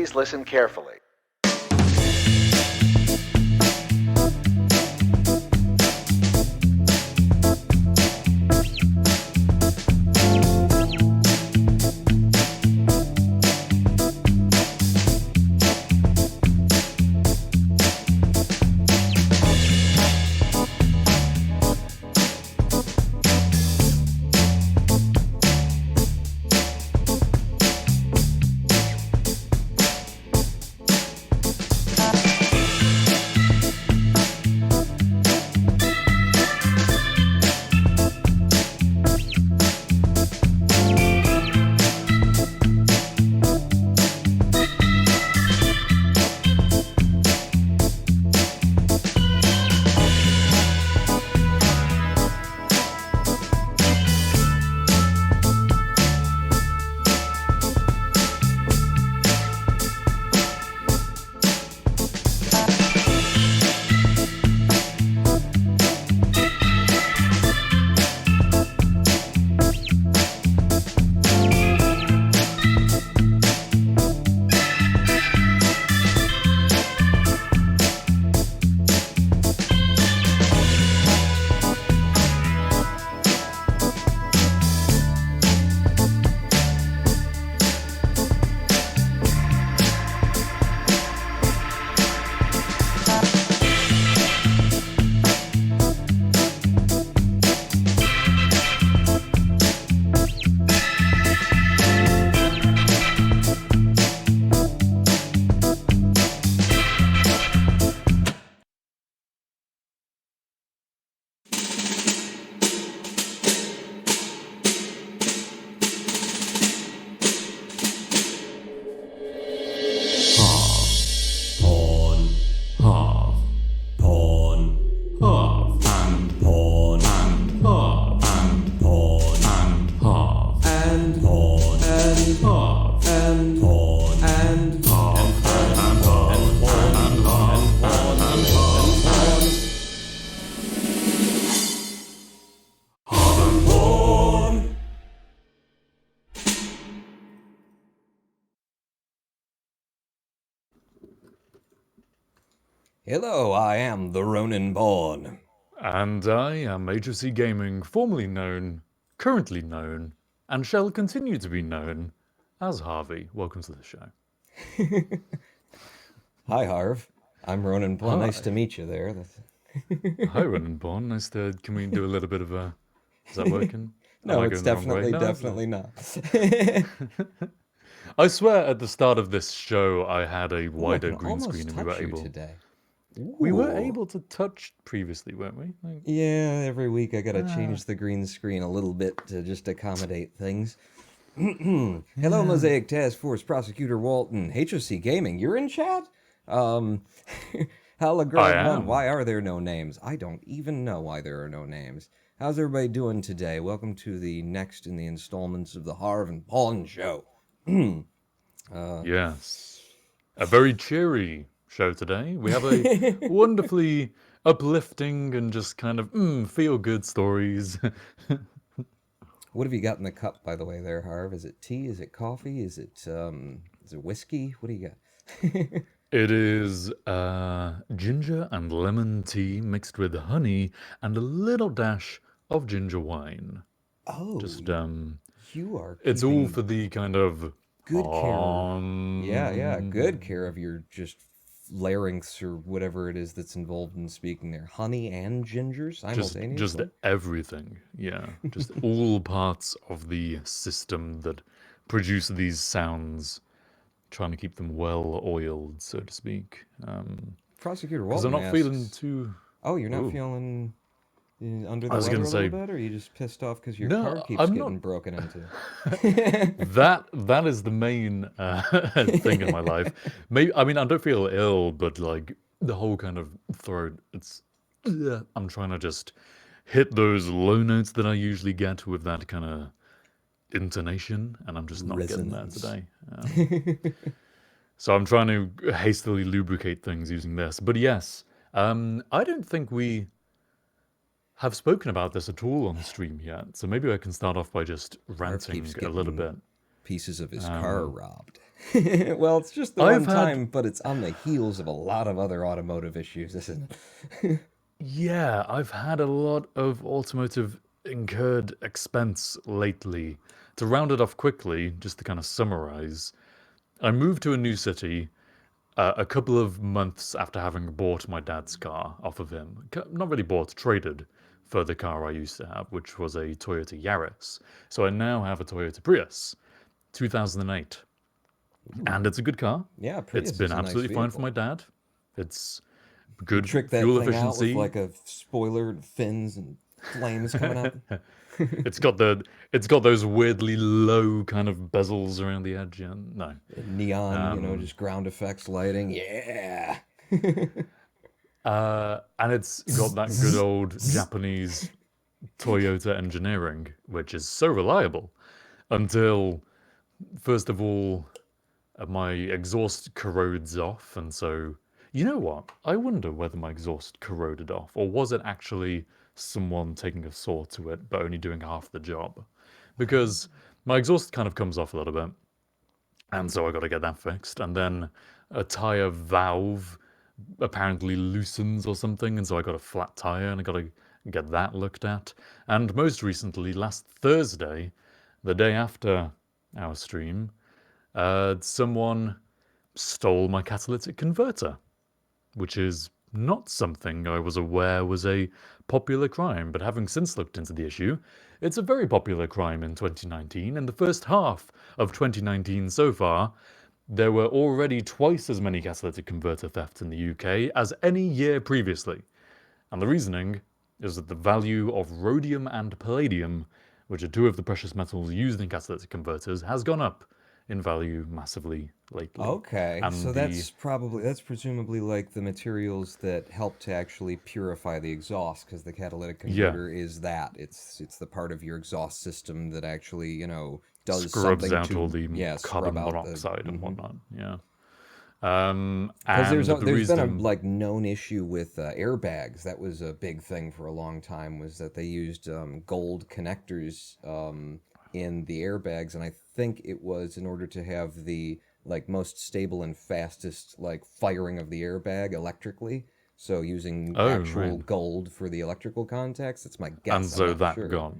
Please listen carefully. Hello, I am the Ronin Born. And I am HOC Gaming, currently known, and shall continue to be known as Harvey. Welcome to the show. Hi, Harv. I'm Ronin Born. Hi. Nice to meet you there. Hi, Ronin Born. Nice to. Can we do a little bit of a? Is that working? No, it's definitely not. I swear, at the start of this show, I had a wider green screen, and we were able. Today. We were able to touch previously, weren't we? Yeah, every week I gotta change the green screen a little bit to just accommodate things. Hello, Mosaic Task Force Prosecutor Walton. HOC Gaming, you're in chat? Halagrad1, why are there no names? I don't even know why there are no names. How's everybody doing today? Welcome to the next in the installments of the Harv and Pawn Show. Yes. A very cheery show today. We have a wonderfully uplifting and just kind of feel-good stories. What have you got in the cup, by the way, there, Harv? Is it tea? Is it coffee? Is it whiskey? What do you got? It is ginger and lemon tea mixed with honey and a little dash of ginger wine. Oh, just you are. It's all for the kind of good care. Yeah, good care of your just larynx or whatever it is that's involved in speaking there. Honey and ginger simultaneously? Just everything, yeah. Just all parts of the system that produce these sounds, trying to keep them well oiled, so to speak. Prosecutor Walton because I'm not feeling too... Oh, you're not feeling under the weather a little bit? Or are you just pissed off because your car keeps getting broken into? That is the main thing in my life. I don't feel ill, but like the whole kind of throat, I'm trying to just hit those low notes that I usually get with that kind of intonation, and I'm just not getting there today. So I'm trying to hastily lubricate things using this. But yes, I don't think we have spoken about this at all on stream yet, so maybe I can start off by just ranting a little bit. Pieces of his car robbed. Well, it's just the I've one had, time, but it's on the heels of a lot of other automotive issues, isn't it? yeah, I've had a lot of automotive incurred expense lately. To round it off quickly, just to kind of summarize, I moved to a new city a couple of months after having bought my dad's car off of him. Not really bought, traded for the car I used to have, which was a Toyota Yaris. So I now have a Toyota Prius, 2008. Ooh. And it's a good car. Yeah, It's Prius been is a nice absolutely fine for my vehicle. dad. It's You good trick that fuel thing out with efficiency. like a spoiler, fins, and flames coming out. It's got the it's got those weirdly low kind of bezels around the edge. Yeah, no. Neon, Um, just ground effects lighting. Yeah. and it's got Zzz, that good zzz, old zzz. Japanese Toyota engineering, which is so reliable until, first of all, my exhaust corrodes off. And so, you know what? I wonder whether my exhaust corroded off, or was it actually someone taking a saw to it, but only doing half the job? Because my exhaust kind of comes off a little bit, and so I got to get that fixed. And then a tire valve apparently loosens or something, and so I got a flat tire and I got to get that looked at. And most recently, last Thursday, the day after our stream, someone stole my catalytic converter, which is not something I was aware was a popular crime, but having since looked into the issue, it's a very popular crime in 2019. In the first half of 2019 so far, there were already twice as many catalytic converter thefts in the UK as any year previously. And the reasoning is that the value of rhodium and palladium, which are two of the precious metals used in catalytic converters, has gone up in value massively lately. Okay, And so the that's presumably like the materials that help to actually purify the exhaust, because the catalytic yeah, converter is that. It's the part of your exhaust system that actually, does scrubs something out all to, the yeah, scrub carbon out the. monoxide and whatnot. Yeah. Because And the there's been a reason, like known issue with airbags. That was a big thing for a long time. Was that they used gold connectors in the airbags, and I think it was in order to have the like most stable and fastest like firing of the airbag electrically. So using oh actual right, gold for the electrical contacts. That's my and guess. I'm so not that sure. got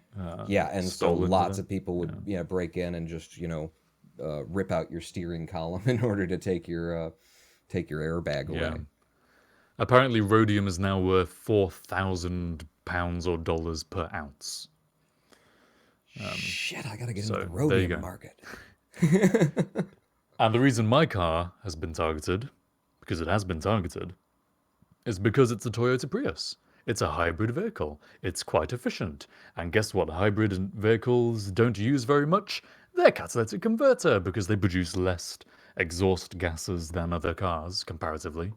Yeah, and so stolen with lots it. of people Yeah, would break in and just rip out your steering column in order to take your airbag yeah. away. Apparently, rhodium is now worth £4,000 or dollars per ounce. Shit, I gotta get into the So there you rhodium go. market. And the reason my car has been targeted, because it has been targeted, is because it's a Toyota Prius. It's a hybrid vehicle. It's quite efficient. And guess what? Hybrid vehicles don't use very much their catalytic converter because they produce less exhaust gases than other cars comparatively.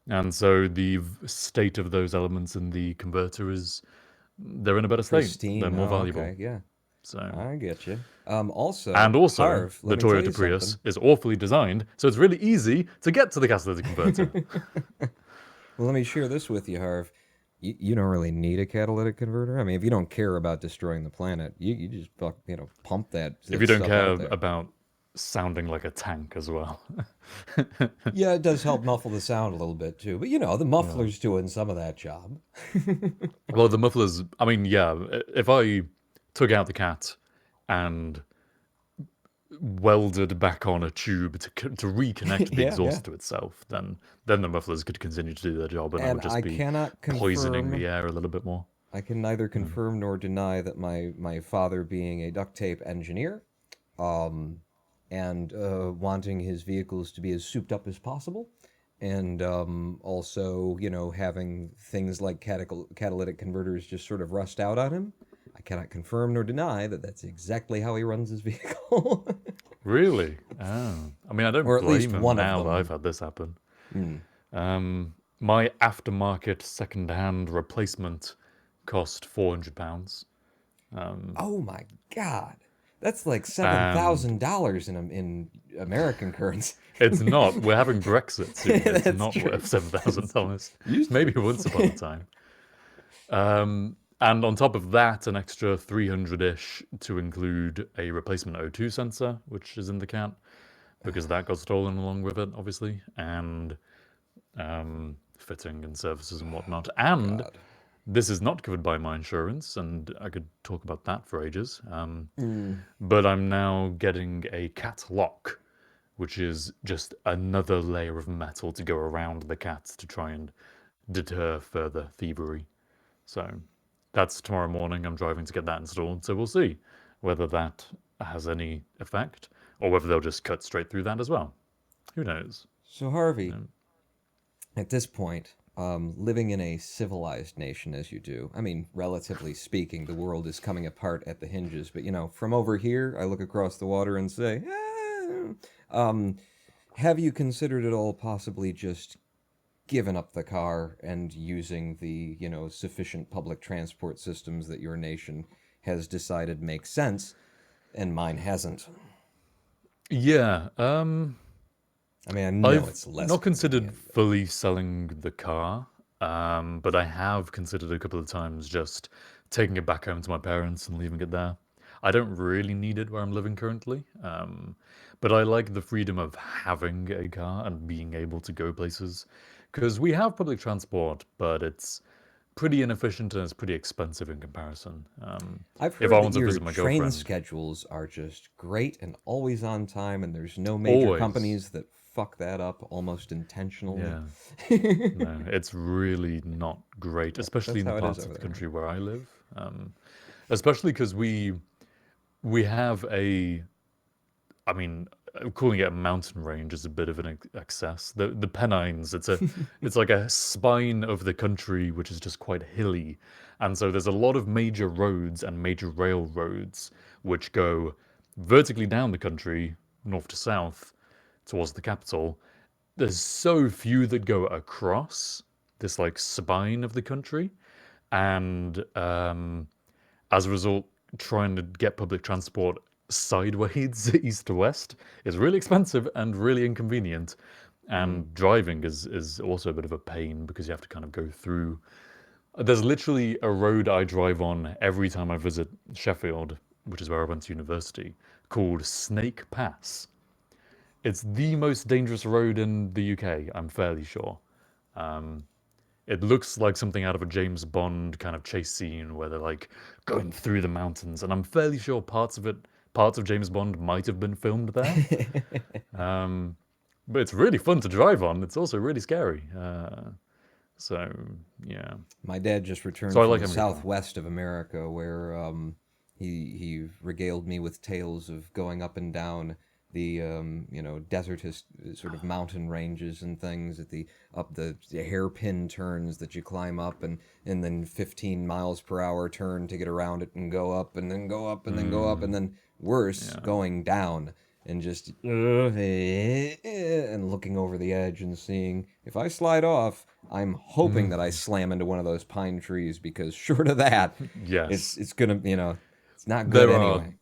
And so the state of those elements in the converter is they're in a better state. They're Pristine. more Oh, valuable. okay, yeah, So I get you. and also Harv, let the me tell you Toyota Prius something. is awfully designed, so it's really easy to get to the catalytic converter. Well, let me share this with you, Harv. You don't really need a catalytic converter. I mean, if you don't care about destroying the planet, you just pump If you that don't stuff care out there. about sounding like a tank as well. Yeah, it does help muffle the sound a little bit too, but the Yeah. muffler's doing some of that job. Well, the mufflers, I mean, yeah, if I took out the cat and welded back on a tube to reconnect the Yeah, yeah. exhaust to itself, then the mufflers could continue to do their job, and I And would just I be cannot poisoning confirm the air a little bit more. I can neither Yeah. confirm nor deny that my father, being a duct tape engineer, um, and wanting his vehicles to be as souped up as possible, and also having things like catalytic converters just sort of rust out on him. I cannot confirm nor deny that that's exactly how he runs his vehicle, Really? Oh. I mean, I don't or at least blame him one of now that I've them. had this happen. Mm. My aftermarket second-hand replacement cost £400. Oh my God, that's like seven And thousand dollars in American currency. it's not. We're having Brexit soon. It's That's not true. worth seven thousand It's dollars. used to Maybe be. once upon a time. And on top of that, an extra 300-ish to include a replacement O2 sensor, which is in the cat. because that got stolen along with it, obviously, and fitting and services and whatnot. And God. this is not covered by my insurance, and I could talk about that for ages. Mm. But I'm now getting a cat lock, which is just another layer of metal to go around the cats to try and deter further thievery. So that's tomorrow morning. I'm driving to get that installed. So we'll see whether that has any effect or whether they'll just cut straight through that as well. Who knows? So You Harvey, know? at this point, living in a civilized nation as you do, I mean, relatively speaking, the world is coming apart at the hinges. But from over here, I look across the water and say, have you considered at all possibly just given up the car and using the sufficient public transport systems that your nation has decided make sense, and mine hasn't? Yeah. I mean, I know I've it's less not considered convenient, but fully selling the car, but I have considered a couple of times just taking it back home to my parents and leaving it there. I don't really need it where I'm living currently, but I like the freedom of having a car and being able to go places. Because we have public transport, but it's pretty inefficient and it's pretty expensive in comparison. I've If I heard that want to your visit my train girlfriend, schedules are just great and always on time, and there's no major always, companies that fuck that up almost intentionally. yeah. No, it's really not great, Yep, especially that's in the how it is parts of over the there. country where I live. Especially because we have a, I mean, calling it a mountain range is a bit of an excess. The Pennines, it's like a spine of the country which is just quite hilly, and so there's a lot of major roads and major railroads which go vertically down the country, north to south, towards the capital. There's so few that go across this like spine of the country, and as a result, trying to get public transport sideways east to west is really expensive and really inconvenient. Mm. And driving is also a bit of a pain because you have to kind of go through. There's literally a road I drive on every time I visit Sheffield, which is where I went to university, called Snake Pass. It's the most dangerous road in the UK, I'm fairly sure. Um, it looks like something out of a James Bond kind of chase scene where they're like going through the mountains, and I'm fairly sure parts of James Bond might have been filmed there. Um, but it's really fun to drive on. It's also really scary. So yeah, My dad just so returned I from like the having a car. southwest of America, where he regaled me with tales of going up and down the desertous sort of mountain ranges and things at the hairpin turns that you climb up, and then 15 miles per hour turn to get around it and go up and then go up and then go up, and Mm, then worse, yeah. going down and just and looking over the edge and seeing if I slide off, I'm hoping that I Mm, slam into one of those pine trees, because short of that, it's yes, it's gonna it's not good there are. anyway.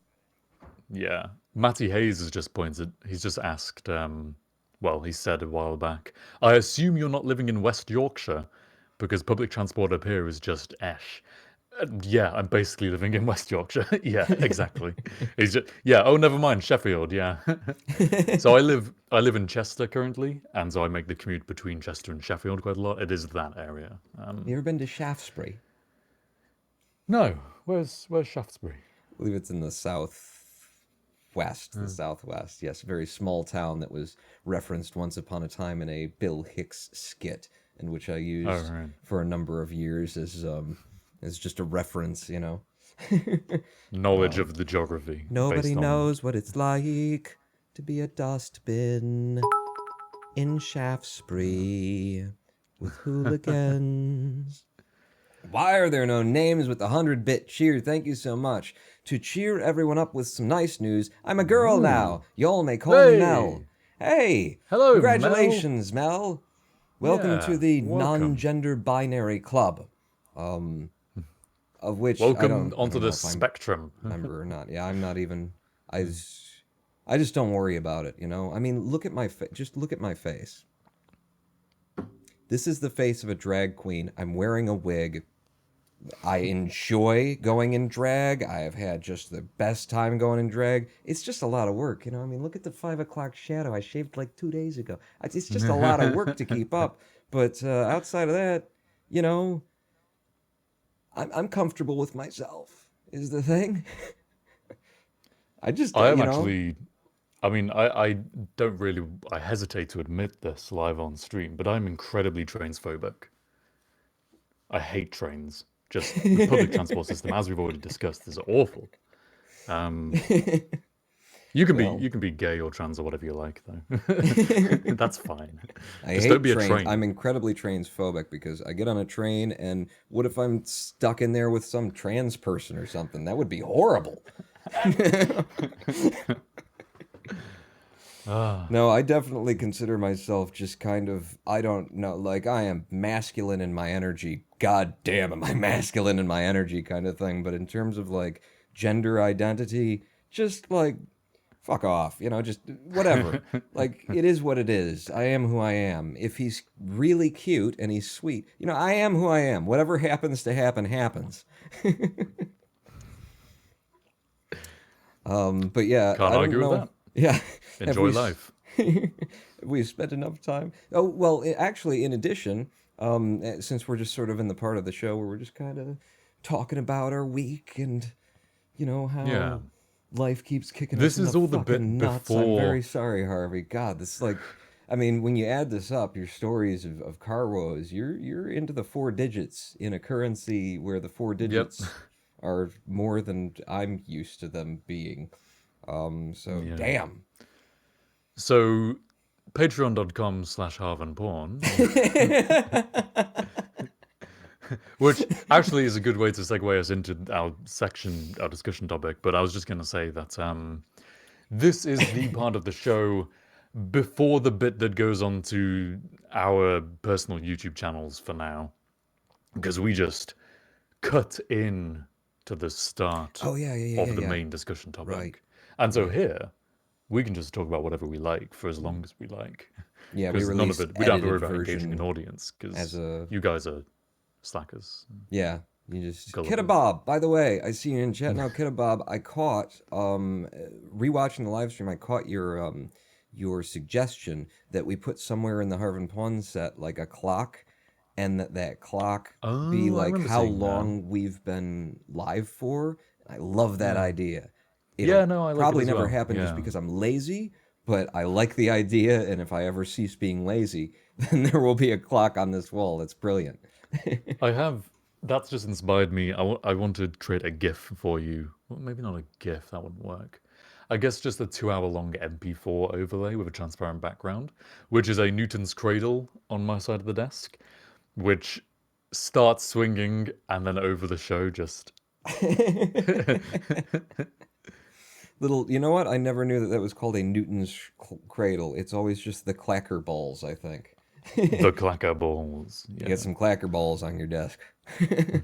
Yeah, Matty Hayes has just pointed. He's just asked. Well, he said a while back. I assume you're not living in West Yorkshire, because public transport up here is just esh. Yeah, I'm basically living in West Yorkshire. Yeah, exactly. He's just yeah. Oh, never mind, Sheffield. Yeah. So I live in Chester currently, and so I make the commute between Chester and Sheffield quite a lot. It is that area. You ever been to Shaftesbury? No, where's Shaftesbury? I believe it's in the the southwest. Yes, a very small town that was referenced once upon a time in a Bill Hicks skit, and which I Oh used right. for a number of years as just a reference. Knowledge Um, of the geography Nobody based on knows what it's like to be a dustbin in Shaftesbury with hooligans. Why are there no names with the 100-bit cheer? Thank you so much. To cheer everyone up with some nice news, I'm a girl now. Ooh. Y'all may call me Mel. Hey! Hey, Hello, Mel! congratulations, Mel. Welcome to Yeah, the welcome. non-gender binary club. Um, of which Welcome I onto don't the know if I'm spectrum. a member or not. Yeah, I'm not even. I just don't worry about it. I mean, look at my just look at my face. This is the face of a drag queen. I'm wearing a wig. I enjoy going in drag. I have had just the best time going in drag. It's just a lot of work, you know. I mean, look at the 5 o'clock shadow. I shaved like 2 days ago. It's just a lot of work to keep up. But outside of that, you know, I'm comfortable with myself. Is the thing. I just, I am you know, actually. I mean, I don't really. I hesitate to admit this live on stream, but I'm incredibly transphobic. I hate trains. Just the public transport system, as we've already discussed, is awful. Um, well, you can be gay or trans or whatever you like, though. That's fine. I Just don't hate be a trains. I'm train. incredibly transphobic because I get on a train and what if I'm stuck in there with some trans person or something? That would be horrible. Ah, No, I definitely consider myself just kind of, I don't know, like I am masculine in my energy. God damn, am I masculine in my energy kind of thing. But in terms of like gender identity, just like fuck off, you know, just whatever. Like it is what it is. I am who I am. If he's really cute and he's sweet, you know, I am who I am. Whatever happens to happen happens. But yeah, can't I don't argue with know. that. Yeah, have Enjoy we life. have we spent enough time? Oh well, actually, in addition, since we're just sort of in the part of the show where we're just kind of talking about our week and you know Yeah. how life keeps kicking us This in the is all the bit fucking nuts. I'm before. very sorry, Harvey. God, this is like, I mean, when you add this up, your stories of car woes, you're into the four digits in a currency where the four Yep. digits are more than I'm used to them being. So Yeah. damn. So, patreon.com/harvanporn, which actually is a good way to segue us into our section, our discussion topic. But I was just going to say that this is the part of the show before the bit that goes on to our personal YouTube channels for now, because we just cut in to the start Oh yeah, yeah, yeah, of yeah, the yeah. main discussion Right, topic. And so right. here, we can just talk about whatever we like for as long as we like. Yeah, we Because none of released it, we don't have to worry edited about engaging an version audience, as because a you guys are slackers, yeah. You just gullible. Bob. By the way, I see you in chat now, Bob. I caught rewatching the live stream. I caught your suggestion that we put somewhere in the Harvin Pond set like a clock, and that clock be Oh, I like remember how seeing that. long we've been live for. I love that Yeah. idea. It'll Yeah, no, I like it probably as never well. happen just Yeah. because I'm lazy, but I like the idea. And if I ever cease being lazy, then there will be a clock on this wall. That's brilliant. I have. That's just inspired me. I want to create a GIF for you. Well, maybe not a GIF, that wouldn't work. I guess just a 2 hour long MP4 overlay with a transparent background, which is a Newton's cradle on my side of the desk, which starts swinging and then over the show just. Little, you know what? I never knew that that was called a Newton's cradle. It's always just the clacker balls, I think. The clacker balls. You get Yeah. some clacker balls on your desk. So there's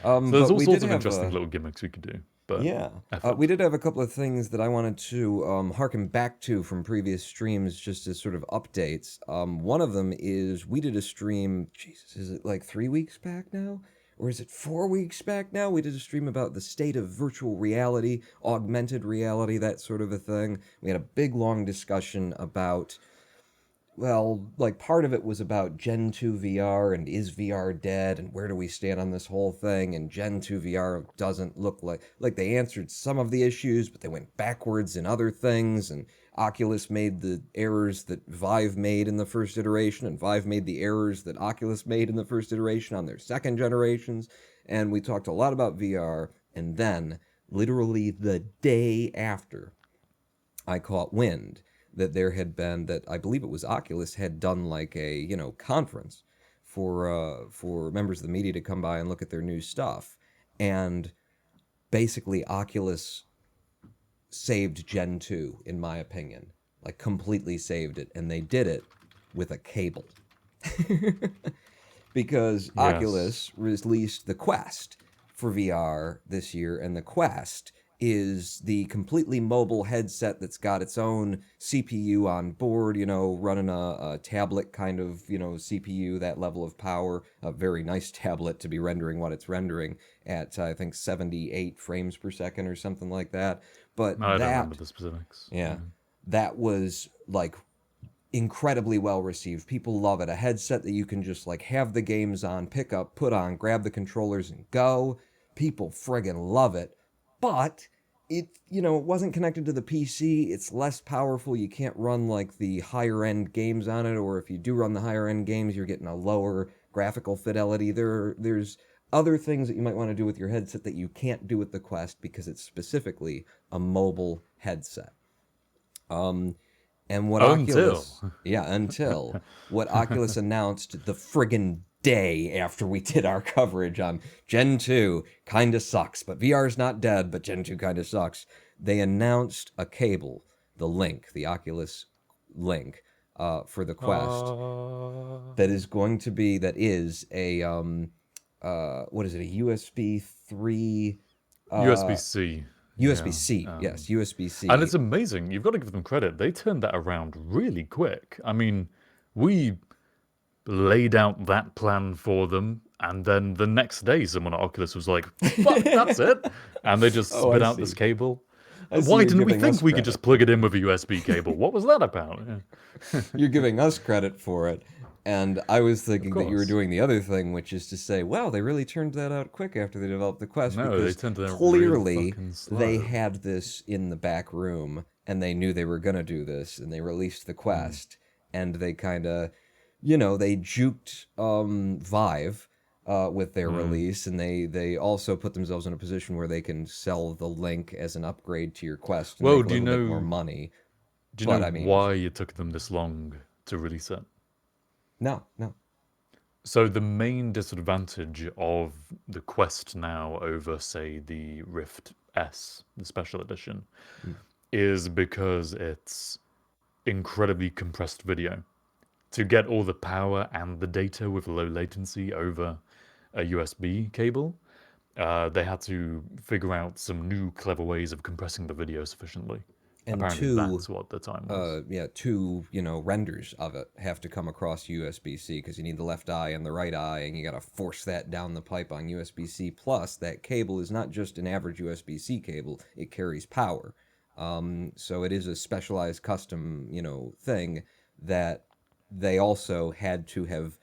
But all we sorts did of have interesting little gimmicks we could do, but yeah, we effort. did have a couple of things that I wanted to harken back to from previous streams, just as sort of updates. One of them is we did a stream. Jesus, is it like 3 weeks back now, or is it 4 weeks back now? We did a stream about the state of virtual reality, augmented reality, that sort of a thing. We had a big long discussion about well, like part of it was about Gen 2 VR and is VR dead and where do we stand on this whole thing? And Gen 2 VR doesn't look like they answered some of the issues, but they went backwards in other things. And Oculus made the errors that Vive made in the first iteration, and Vive made the errors that Oculus made in the first iteration on their second generations. And we talked a lot about VR. And then, literally the day after, I caught wind that there had been that I believe it was Oculus had done like a conference for members of the media to come by and look at their new stuff, and basically Oculus saved Gen 2 in my opinion, like completely saved it, and they did it with a cable because Yes. Oculus released the Quest for VR this year, and the Quest is the completely mobile headset that's got its own CPU on board, running a tablet kind of, CPU, that level of power, a very nice tablet to be rendering what it's rendering at, I think, 78 frames per second or something like that. But I don't remember the specifics. yeah, Yeah. that was like incredibly well received. People love it. A headset that you can just like have the games on, pick up, put on, grab the controllers and go. People friggin' love it. But it wasn't connected to the PC. It's less powerful. You can't run like the higher end games on it, or if you do run the higher end games, you're getting a lower graphical fidelity. There's other things that you might want to do with your headset that you can't do with the Quest because it's specifically a mobile headset. Um, and what Until. Oculus, yeah, until what Oculus announced the friggin' day after we did our coverage on Gen 2 kinda sucks, but VR's not dead, but Gen 2 kinda sucks. They announced a cable, the Link, the Oculus Link, for the Quest, Uh, that is a, what is it, a USB 3, uh, USB-C. USB Yeah. C, yes, USB And C. it's amazing. You've got to give them credit. They turned that around really quick. I mean, we laid out that plan for them, and then the next day, someone at Oculus was like, "Fuck, that's it," and they just Oh, spit out this cable. I see Why you're didn't we giving us think we could credit. just plug it in with a USB cable? What was that about? Yeah. You're giving us credit for it. And I was Of thinking that you were course. doing the other thing, which is to say, wow, they really turned that out quick after they developed the Quest No, they because turned it out real clearly fucking they slow. had this in the back room and they knew they were going to do this and they released the Mm. Quest and they kind of, they juked Vive with their Mm. release and they also put themselves in a position where they can sell the Link as an upgrade to your Quest and Well, make a do you little bit more know? money. Do you know But I mean, why it took them this long to release it? no, no. So the main disadvantage of the Quest now over, say, the Rift S, the special edition, Mm. is because it's incredibly compressed video. To get all the power and the data with low latency over a USB cable, they had to figure out some new clever ways of compressing the video sufficiently. And Apparently, two, that's what the time was. yeah, two, renders of it have to come across USB-C because you need the left eye and the right eye, and you got to force that down the pipe on USB-C. Plus, that cable is not just an average USB-C cable; it carries power. So it is a specialized custom, thing that they also had to have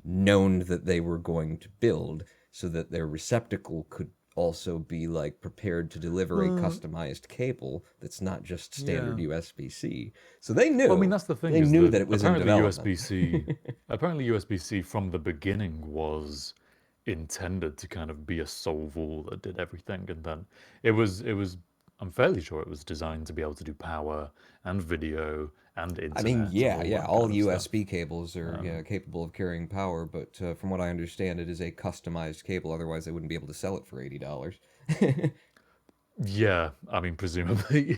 known that they were going to build so that their receptacle could also be like prepared to deliver a Well, customized cable that's not just standard yeah. USB-C. So they Well, I mean, knew. that's the thing They is knew that that it was in development. Apparently USB-C from the beginning was intended to kind of be a solve-all that did everything, and then it was. I'm fairly sure it was designed to be able to do power and video and I mean, internet and yeah, all yeah, that all kind of USB stuff. cables are Um, capable of carrying power, but from what I understand, it is a customized cable. Otherwise, they wouldn't be able to sell it for $80. yeah, I mean, presumably,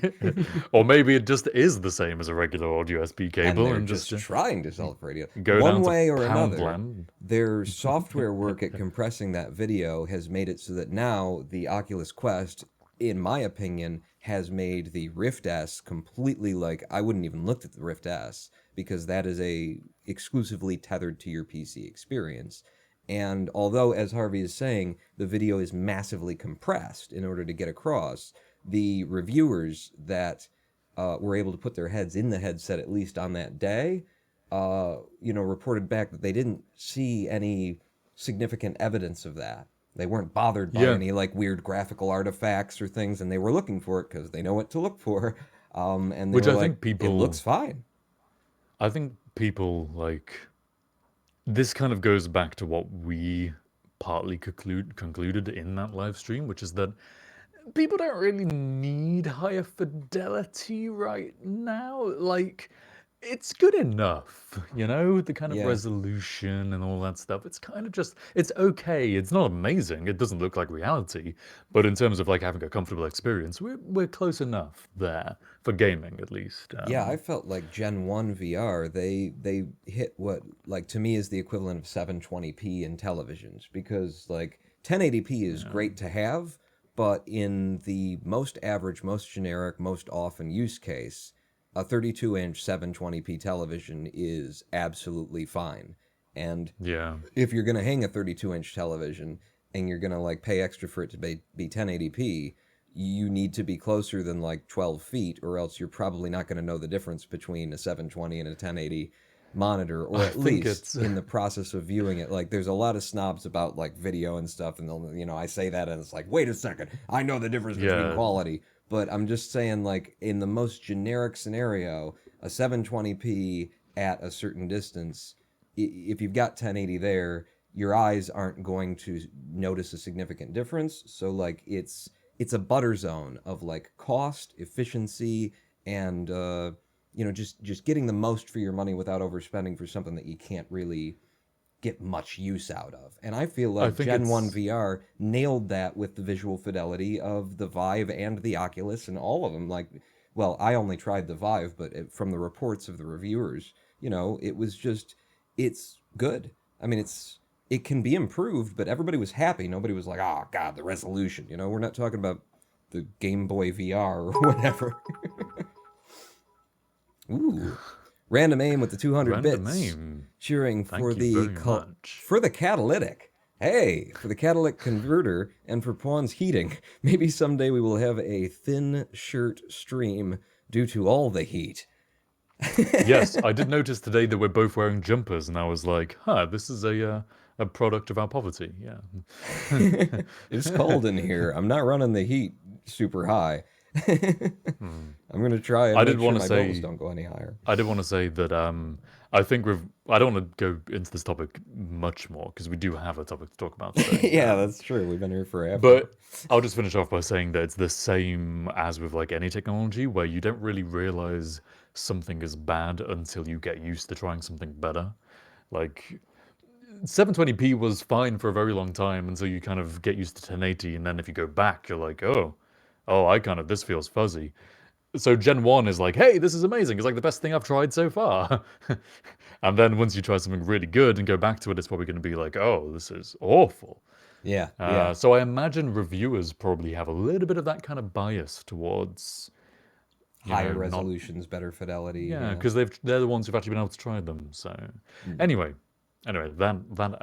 or maybe it just is the same as a regular old USB And cable, they're and just just trying to sell it for radio. go One down to way or another, Poundland. their software work at compressing that video has made it so that now the Oculus Quest, in my opinion, has made the Rift S completely like I wouldn't even look at the Rift S because that is a exclusively tethered to your PC experience. And although, as Harvey is saying, the video is massively compressed in order to get across, the reviewers that were able to put their heads in the headset at least on that day, reported back that they didn't see any significant evidence of that. They weren't bothered by Yeah, any like weird graphical artifacts or things, and they were looking for it because they know what to look for. And they which were like, "It looks fine." I think people like this kind of goes back to what we partly concluded in that live stream, which is that people don't really need higher fidelity right now. Like, it's good enough, the kind of Yeah, resolution and all that stuff. It's kind of just, it's okay. It's not amazing. It doesn't look like reality, but in terms of like having a comfortable experience, we're close enough there for gaming at least. yeah. I felt like Gen One VR. They hit what like to me is the equivalent of 720p in televisions because like 1080p is Yeah. great to have, But in the most average, most generic, most often use case, a 32-inch 720p television is absolutely fine. And Yeah. if you're going to hang a 32-inch television and you're going to like pay extra for it to be 1080p, you need to be closer than like 12 feet, or else you're probably not going to know the difference between a 720 and a 1080 monitor, or I at think least it's in the process of viewing it. Like, there's a lot of snobs about like video and stuff, and they'll, I say that and it's like, wait a second, I know the difference between yeah. quality. But I'm just saying, like, in the most generic scenario, a 720p at a certain distance, if you've got 1080 there, your eyes aren't going to notice a significant difference. So like it's a butter zone of like cost, efficiency, and just getting the most for your money without overspending for something that you can't really get much use out of. And I feel I like think Gen 1 it's VR nailed that with the visual fidelity of the Vive and the Oculus and all of them. Like, well, I only tried the Vive, but from the reports of the reviewers, it was just, it's good. I mean, it can be improved, but everybody was happy. Nobody was like, oh, God, the resolution. We're not talking about the Game Boy VR or whatever. Ooh, random aim with the 200 random bits, aim. cheering Thank you very much. for the catalytic. Hey, for the catalytic converter and for Pawn's heating. Maybe someday we will have a thin shirt stream due to all the heat. Yes, I did notice today that we're both wearing jumpers, and I was like, "Huh, this is a product of our poverty." Yeah. It's cold in here. I'm not running the heat super high. Hmm. I'm gonna try and I did make sure want to my bills say don't go any higher. I did want to say that I think we've. I don't want to go into this topic much more because we do have a topic to talk about today. Yeah, that's true. We've been here for half an hour. But I'll just finish off by saying that it's the same as with like any technology, where you don't really realize something is bad until you get used to trying something better. Like 720p was fine for a very long time until you kind of get used to 1080, and then if you go back, you're like, oh, I kind of this feels fuzzy. So Gen 1 is like, hey, this is amazing. It's like the best thing I've tried so far. And then once you try something really good and go back to it, it's probably going to be like, oh, this is awful. Yeah, yeah. So I imagine reviewers probably have a little bit of that kind of bias towards, Higher not, resolutions, better fidelity. yeah, Yeah. because they're the ones who've actually been able to try them. So Hmm. anyway, that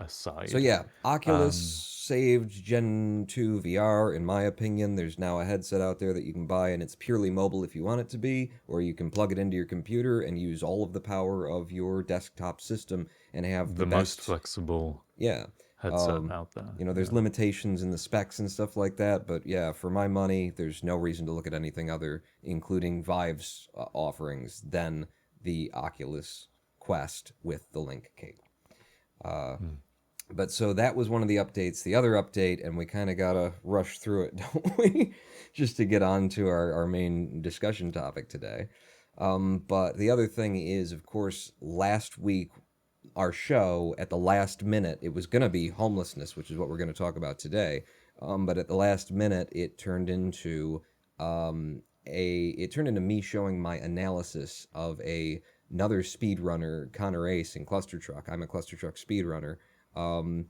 So aside, yeah, Oculus um, saved Gen 2 VR in my opinion. There's now a headset out there that you can buy and it's purely mobile if you want it to be, or you can plug it into your computer and use all of the power of your desktop system and have the the most best. flexible Yeah. headset Um, out there. there's Yeah. limitations in the specs and stuff like that, but yeah, for my money, there's no reason to look at anything other, including Vive's offerings, than the Oculus Quest with the Link cable. Uh, Hmm. but so that was one of the updates. The other update, and we kind of gotta rush through it, don't we? Just to get on to our main discussion topic today. But the other thing is, of course, last week, our show at the last minute, it was going to be homelessness, which is what we're going to talk about today. But at the last minute, it turned into it turned into me showing my analysis of another speedrunner, Connor Ace in Cluster Truck. I'm a Cluster Truck speedrunner. Um,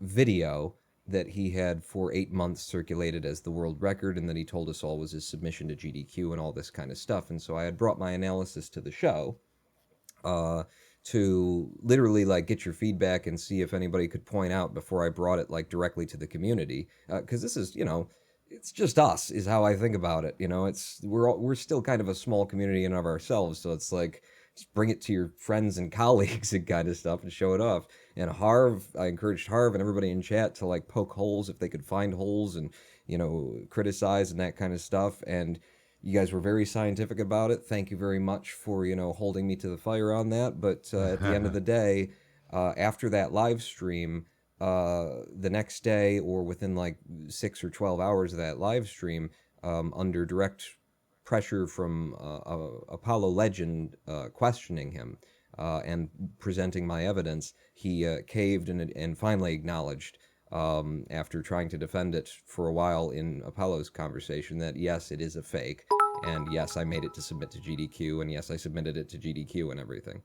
video that he had for 8 months circulated as the world record, and that he told us all was his submission to GDQ and all this kind of stuff. And so I had brought my analysis to the show, uh, to literally like get your feedback and see if anybody could point out before I brought it like directly to the community. Because this is, it's just us is how I think about it. We're still kind of a small community in of ourselves, so it's like just bring it to your friends and colleagues and kind of stuff and show it off. And I encouraged Harv and everybody in chat to like poke holes if they could find holes and criticize and that kind of stuff. And you guys were very scientific about it. Thank you very much for holding me to the fire on that. But at the end of the day, after that live stream, the next day or within like 6 or 12 hours of that live stream, under direct pressure from Apollo Legend questioning him and presenting my evidence, he caved and finally acknowledged, after trying to defend it for a while in Apollo's conversation, that yes, it is a fake, and yes, I made it to submit to GDQ, and yes, I submitted it to GDQ and everything.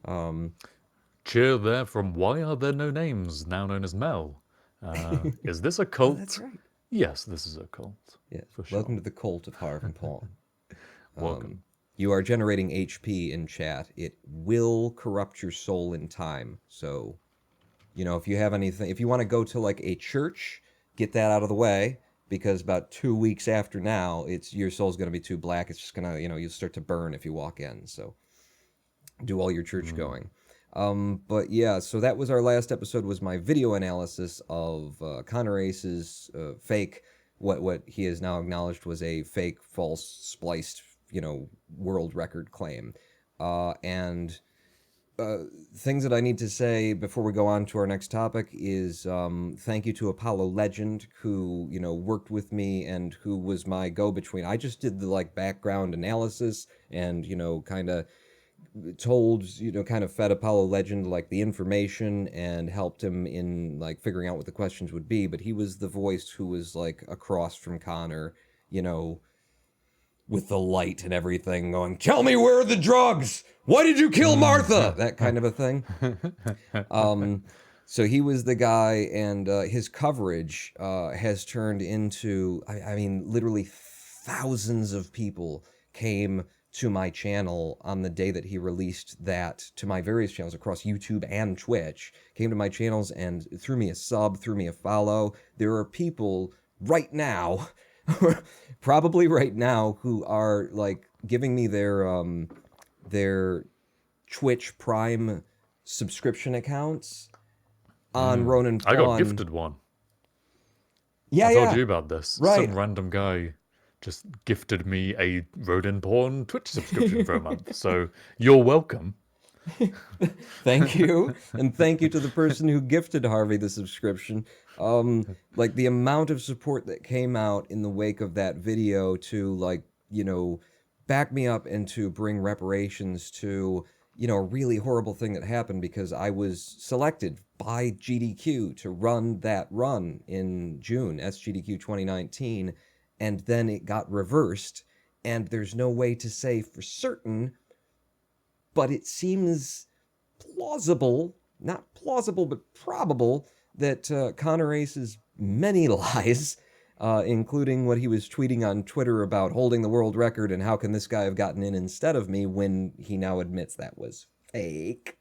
Um, Cheer there from Why Are There No Names, now known as Mel. Is this a oh, that's cult? right. Yes, this is a cult, Yes. for Welcome sure. to the cult of Harv and Paul. Um, Welcome. you are generating HP in chat. It will corrupt your soul in time. So, if you have anything, if you want to go to like a church, get that out of the way because about 2 weeks after now, it's your soul's going to be too black. It's just gonna, you'll start to burn if you walk in. So do all your church Mm. going. But yeah, so that was our last episode. Was my video analysis of Connor Ace's fake, what he has now acknowledged was a fake, false, spliced, world record claim, and things that I need to say before we go on to our next topic is thank you to Apollo Legend who worked with me and who was my go-between. I just did the like background analysis and kind of told kind of fed Apollo Legend like the information and helped him in like figuring out what the questions would be. But he was the voice who was like across from Connor, you know, with the light and everything going, tell me where are the drugs? Why did you kill Martha? That kind of a thing. Um, so he was the guy, and his coverage has turned into, I mean, literally thousands of people came to my channel on the day that he released that to my various channels across YouTube and Twitch, came to my channels and threw me a sub, threw me a follow. There are people right now, probably right now, who are like giving me their Twitch Prime subscription accounts on Mm. Ronan I got Pawn. gifted one. I Yeah, told yeah, you about this. right. Some random guy just gifted me a Rodin Porn Twitch subscription for a month. So you're welcome. Thank you, and thank you to the person who gifted Harvey the subscription. Like the amount of support that came out in the wake of that video to like back me up and to bring reparations to a really horrible thing that happened because I was selected by GDQ to run that run in June, SGDQ 2019, and then it got reversed, and there's no way to say for certain, but it seems plausible, not plausible, but probable, that Connor Ace's many lies, including what he was tweeting on Twitter about holding the world record and how can this guy have gotten in instead of me when he now admits that was fake.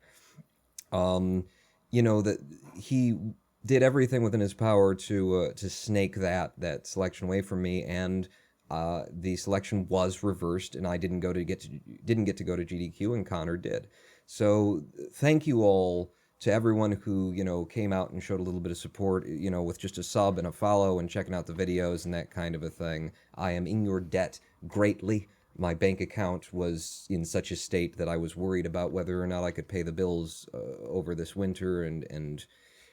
That he did everything within his power to snake that selection away from me, and the selection was reversed, and I didn't get to go to GDQ, and Connor did. So thank you all to everyone who came out and showed a little bit of support, with just a sub and a follow and checking out the videos and that kind of a thing. I am in your debt greatly. My bank account was in such a state that I was worried about whether or not I could pay the bills over this winter, and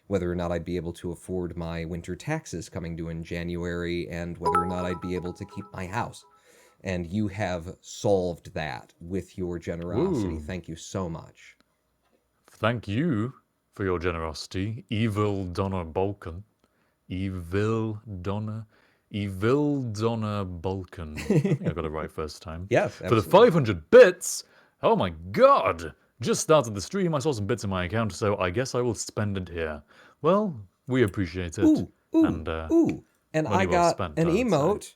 whether or not I'd be able to afford my winter taxes coming due in January, and whether or not I'd be able to keep my house. And you have solved that with your generosity. Ooh. Thank you so much. Thank you for your generosity, Evil Donna Balkan. Evil Donna. Evil Donna Balkan. I think I got it right first time. Yes, For the absolutely. 500 bits! Oh my god! Just started the stream, I saw some bits in my account, so I guess I will spend it here. Well, we appreciate it. Ooh, ooh, And ooh. And money I well got spent, an I would say. emote.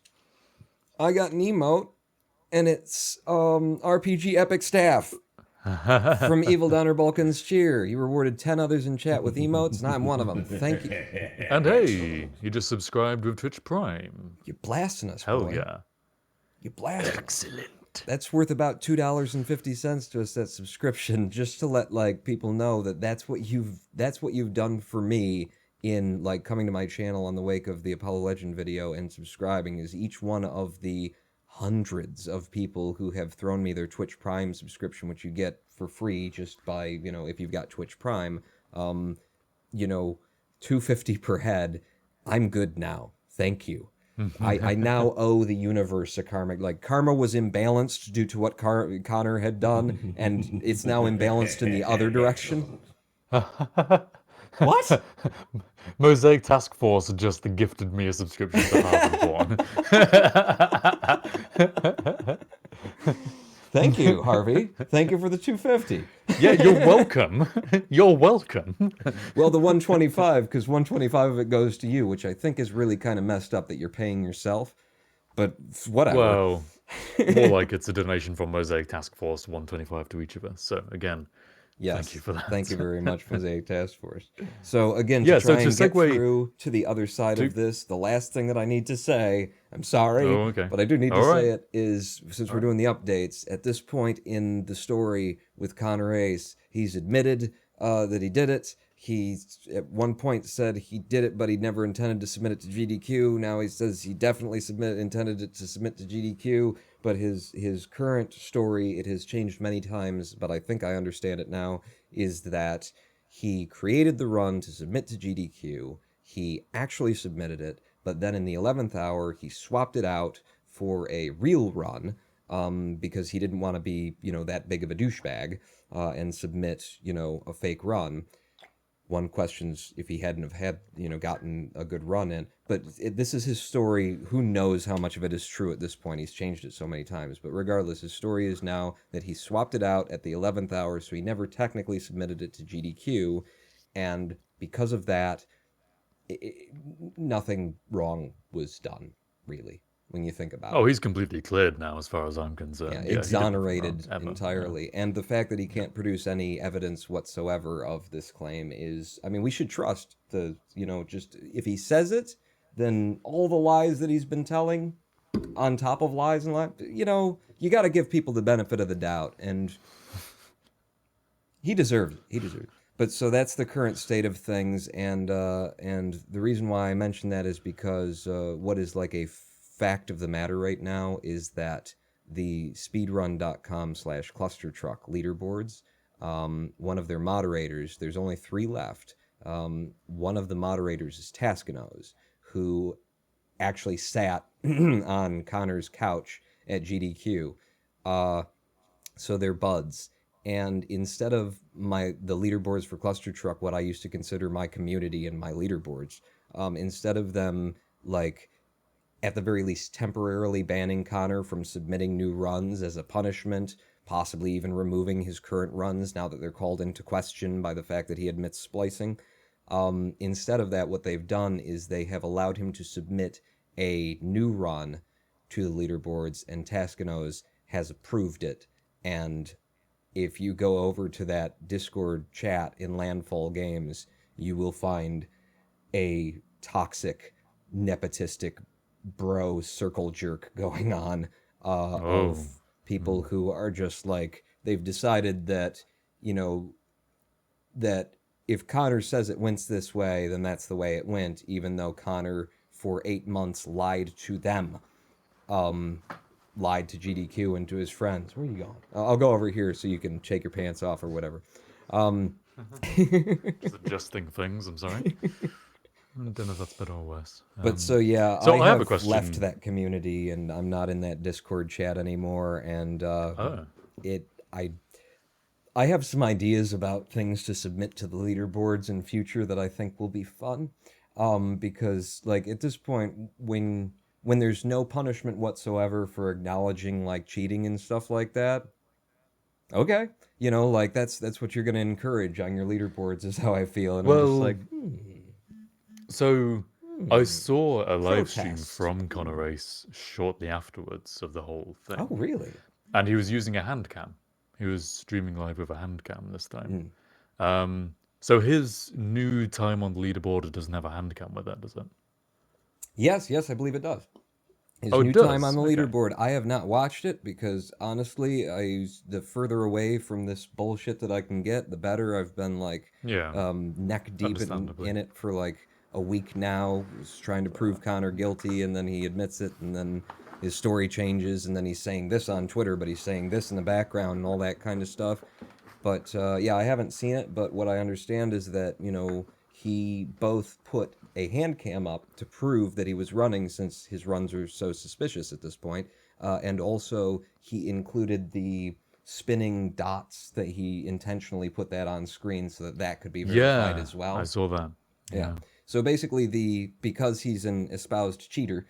I got an emote, and it's RPG Epic Staff from Evil Donner Balkan's Cheer. You rewarded 10 others in chat with emotes, and I'm one of them. Thank you. And hey, you just subscribed with Twitch Prime. You're blasting us, Hell boy. yeah. You're blasting us. Excellent. That's worth about $2.50 to us, that subscription, just to let like people know that that's what you've done for me in like coming to my channel on the wake of the Apollo Legend video and subscribing, is each one of the hundreds of people who have thrown me their Twitch Prime subscription, which you get for free just by if you've got Twitch Prime, um, you know, $2.50 per head. I'm good now. Thank you. I now owe the universe a karmic. Like, karma was imbalanced due to what Connor had done, and it's now imbalanced in the other direction. What? Mosaic Task Force just gifted me a subscription to Harv and Porn. Thank you, Harvey. Thank you for the 250. Yeah, you're welcome. You're welcome. Well, the 125, because 125 of it goes to you, which I think is really kind of messed up that you're paying yourself. But whatever. Well, more like it's a donation from Mosaic Task Force, 125 to each of us. So again, thank you Yes, for thank you that. very much, Mosaic Task Force. So, again, to Yeah, so try to and get segue through to the other side to. of this, the last thing that I need to say, I'm sorry, Oh, okay. but I do need to All say right. it, is since All we're right. doing the updates, at this point in the story with Connor Ace, he's admitted that he did it. He at one point said he did it, but he never intended to submit it to GDQ. Now he says he definitely intended it to submit to GDQ. But his current story, it has changed many times, but I think I understand it now, is that he created the run to submit to GDQ. He actually submitted it, but then in the 11th hour, he swapped it out for a real run because he didn't want to be, that big of a douchebag and submit, a fake run. One questions if he hadn't have had, gotten a good run in. But this is his story. Who knows how much of it is true at this point? He's changed it so many times. But regardless, his story is now that he swapped it out at the 11th hour, so he never technically submitted it to GDQ. And because of that, nothing wrong was done, really, when you think about Oh, it. he's completely cleared now, as far as I'm Yeah, concerned. Yeah, he did nothing wrong exonerated ever. Yeah. entirely. And the fact that he Yeah. can't produce any evidence whatsoever of this claim is, I mean, we should trust the, just if he says it, then all the lies that he's been telling on top of lies and lies, you got to give people the benefit of the doubt. And he deserved it. He deserved it. But so that's the current state of things, and the reason why I mention that is because what is like a fact of the matter right now is that the speedrun.com/cluster truck leaderboards, one of their moderators, there's only three left. One of the moderators is Taskinos, who actually sat on Connor's couch at GDQ. Uh, so they're buds. And instead of the leaderboards for Cluster Truck, what I used to consider my community and my leaderboards, instead of them like at the very least temporarily banning Connor from submitting new runs as a punishment, possibly even removing his current runs now that they're called into question by the fact that he admits splicing. Instead of that, what they've done is they have allowed him to submit a new run to the leaderboards, and Taskinos has approved it. And if you go over to that Discord chat in Landfall Games, you will find a toxic, nepotistic bro circle jerk going on Oh. of people Hmm. who are just like, they've decided that, you know, that if Connor says it went this way, then that's the way it went, even though Connor for 8 months lied to them, um, lied to GDQ and to his friends. Where are you going? I'll go over here so you can take your pants off or whatever. Um, Just adjusting things. I'm sorry. I don't know if that's better or worse. but so yeah, So I I have a have left question. that community and I'm not in that Discord chat anymore. And Oh. it, I have some ideas about things to submit to the leaderboards in future that I think will be fun. Because like at this point, when there's no punishment whatsoever for acknowledging like cheating and stuff like that, okay, like that's what you're gonna encourage on your leaderboards is how I feel, and I'm just Well, like, so I saw a live stream protest. from Connor Race shortly afterwards of the whole Oh, thing, really? and he was using a hand cam. He was streaming live with a hand cam this time. Mm. So his new time on the leaderboard, it doesn't have a hand cam with it, does it? Yes, yes, I believe it does. His Oh, it new time on does. the Okay. leaderboard. I have not watched it because honestly, the further away from this bullshit that I can get, the better. I've been like Yeah, neck deep understandably. in it for like a week now, just trying to prove Connor guilty, and then he admits it, and then his story changes, and then he's saying this on Twitter, but he's saying this in the background and all that kind of stuff. But yeah, I haven't seen it. But what I understand is that he both put a hand cam up to prove that he was running, since his runs are so suspicious at this point, and also he included the spinning dots that he intentionally put that on screen so that that could be verified Yeah, as I well. saw that. Yeah. Yeah. So basically, because he's an espoused cheater,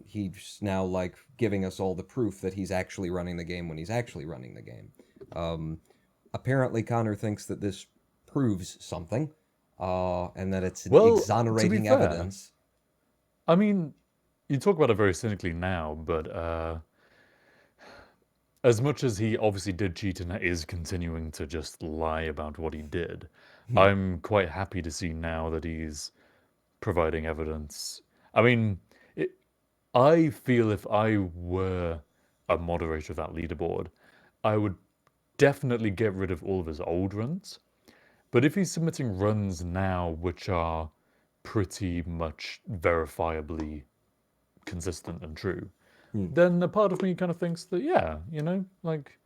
He's now like giving us all the proof that he's actually running the game when he's actually running the game. Um, Apparently, Connor thinks that this proves something, and that it's an Well, to be exonerating fair, evidence. I mean, you talk about it very cynically now, but as much as he obviously did cheat and is continuing to just lie about what he did, Hmm. I'm quite happy to see now that he's providing evidence. I mean, it, I feel if I were a moderator of that leaderboard, I would definitely get rid of all of his old runs. But if he's submitting runs now which are pretty much verifiably consistent and true, Hmm. then a part of me kind of thinks that, yeah, like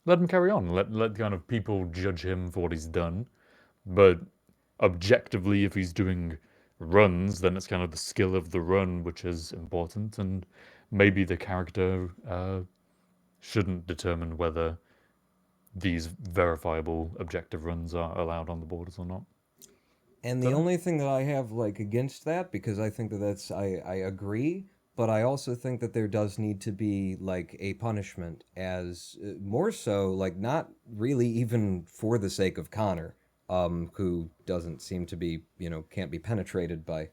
let him carry on. Let kind of people judge him for what he's done. But objectively, if he's doing runs, then it's kind of the skill of the run which is important, and maybe the character shouldn't determine whether these verifiable objective runs are allowed on the borders or not. And the Don't know. only thing that I have like against that, because I think that I agree, but I also think that there does need to be like a punishment, as more so like not really even for the sake of Connor, who doesn't seem to be, can't be penetrated by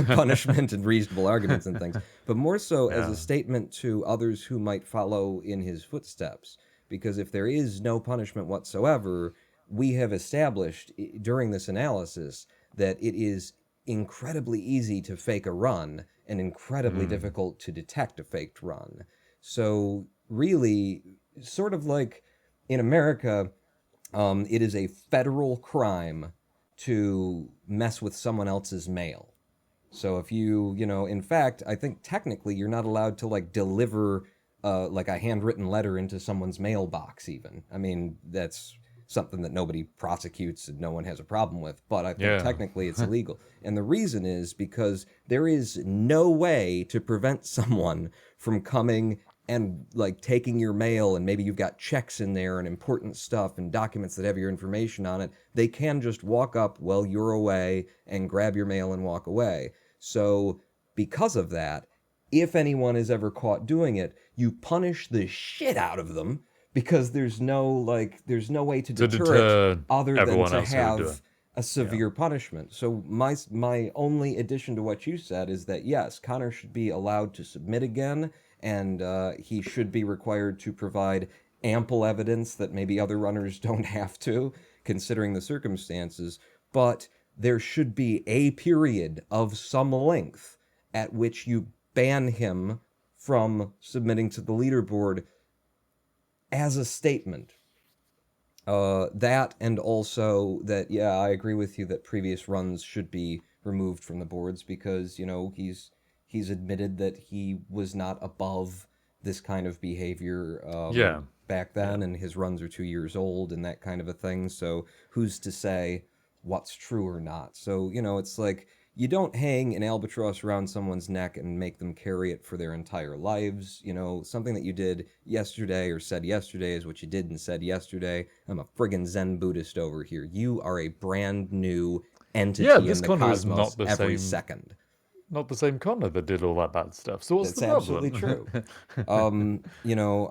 punishment and reasonable arguments and things, but more so as a Yeah. statement to others who might follow in his footsteps. Because if there is no punishment whatsoever, we have established during this analysis that it is incredibly easy to fake a run and incredibly Mm. difficult to detect a faked run. So, really, sort of like in America, it is a federal crime to mess with someone else's mail. So if in fact, I think technically you're not allowed to like deliver like a handwritten letter into someone's mailbox even. I mean, that's something that nobody prosecutes and no one has a problem with, but I think Yeah. technically it's illegal. And the reason is because there is no way to prevent someone from coming and like taking your mail, and maybe you've got checks in there and important stuff and documents that have your information on it. They can just walk up while you're away and grab your mail and walk away. So, because of that, if anyone is ever caught doing it, you punish the shit out of them, because there's no way to To deter it deter other than everyone to else who would do it. have a Yeah. severe punishment. So my only addition to what you said is that yes, Connor should be allowed to submit again, and he should be required to provide ample evidence that maybe other runners don't have to, considering the circumstances. But there should be a period of some length at which you ban him from submitting to the leaderboard as a statement. That, and also that, yeah, I agree with you that previous runs should be removed from the boards, because he's admitted that he was not above this kind of behavior Yeah. back Yeah. then, and his runs are 2 years old and that kind of a thing. So who's to say what's true or not? So it's like you don't hang an albatross around someone's neck and make them carry it for their entire lives. Something that you did yesterday or said yesterday is what you did and said yesterday. I'm a friggin' Zen Buddhist over here. You are a brand new Yeah, entity this in the Connor is cosmos every second. not the same Connor that did all that bad stuff. So what's the That's absolutely problem? true.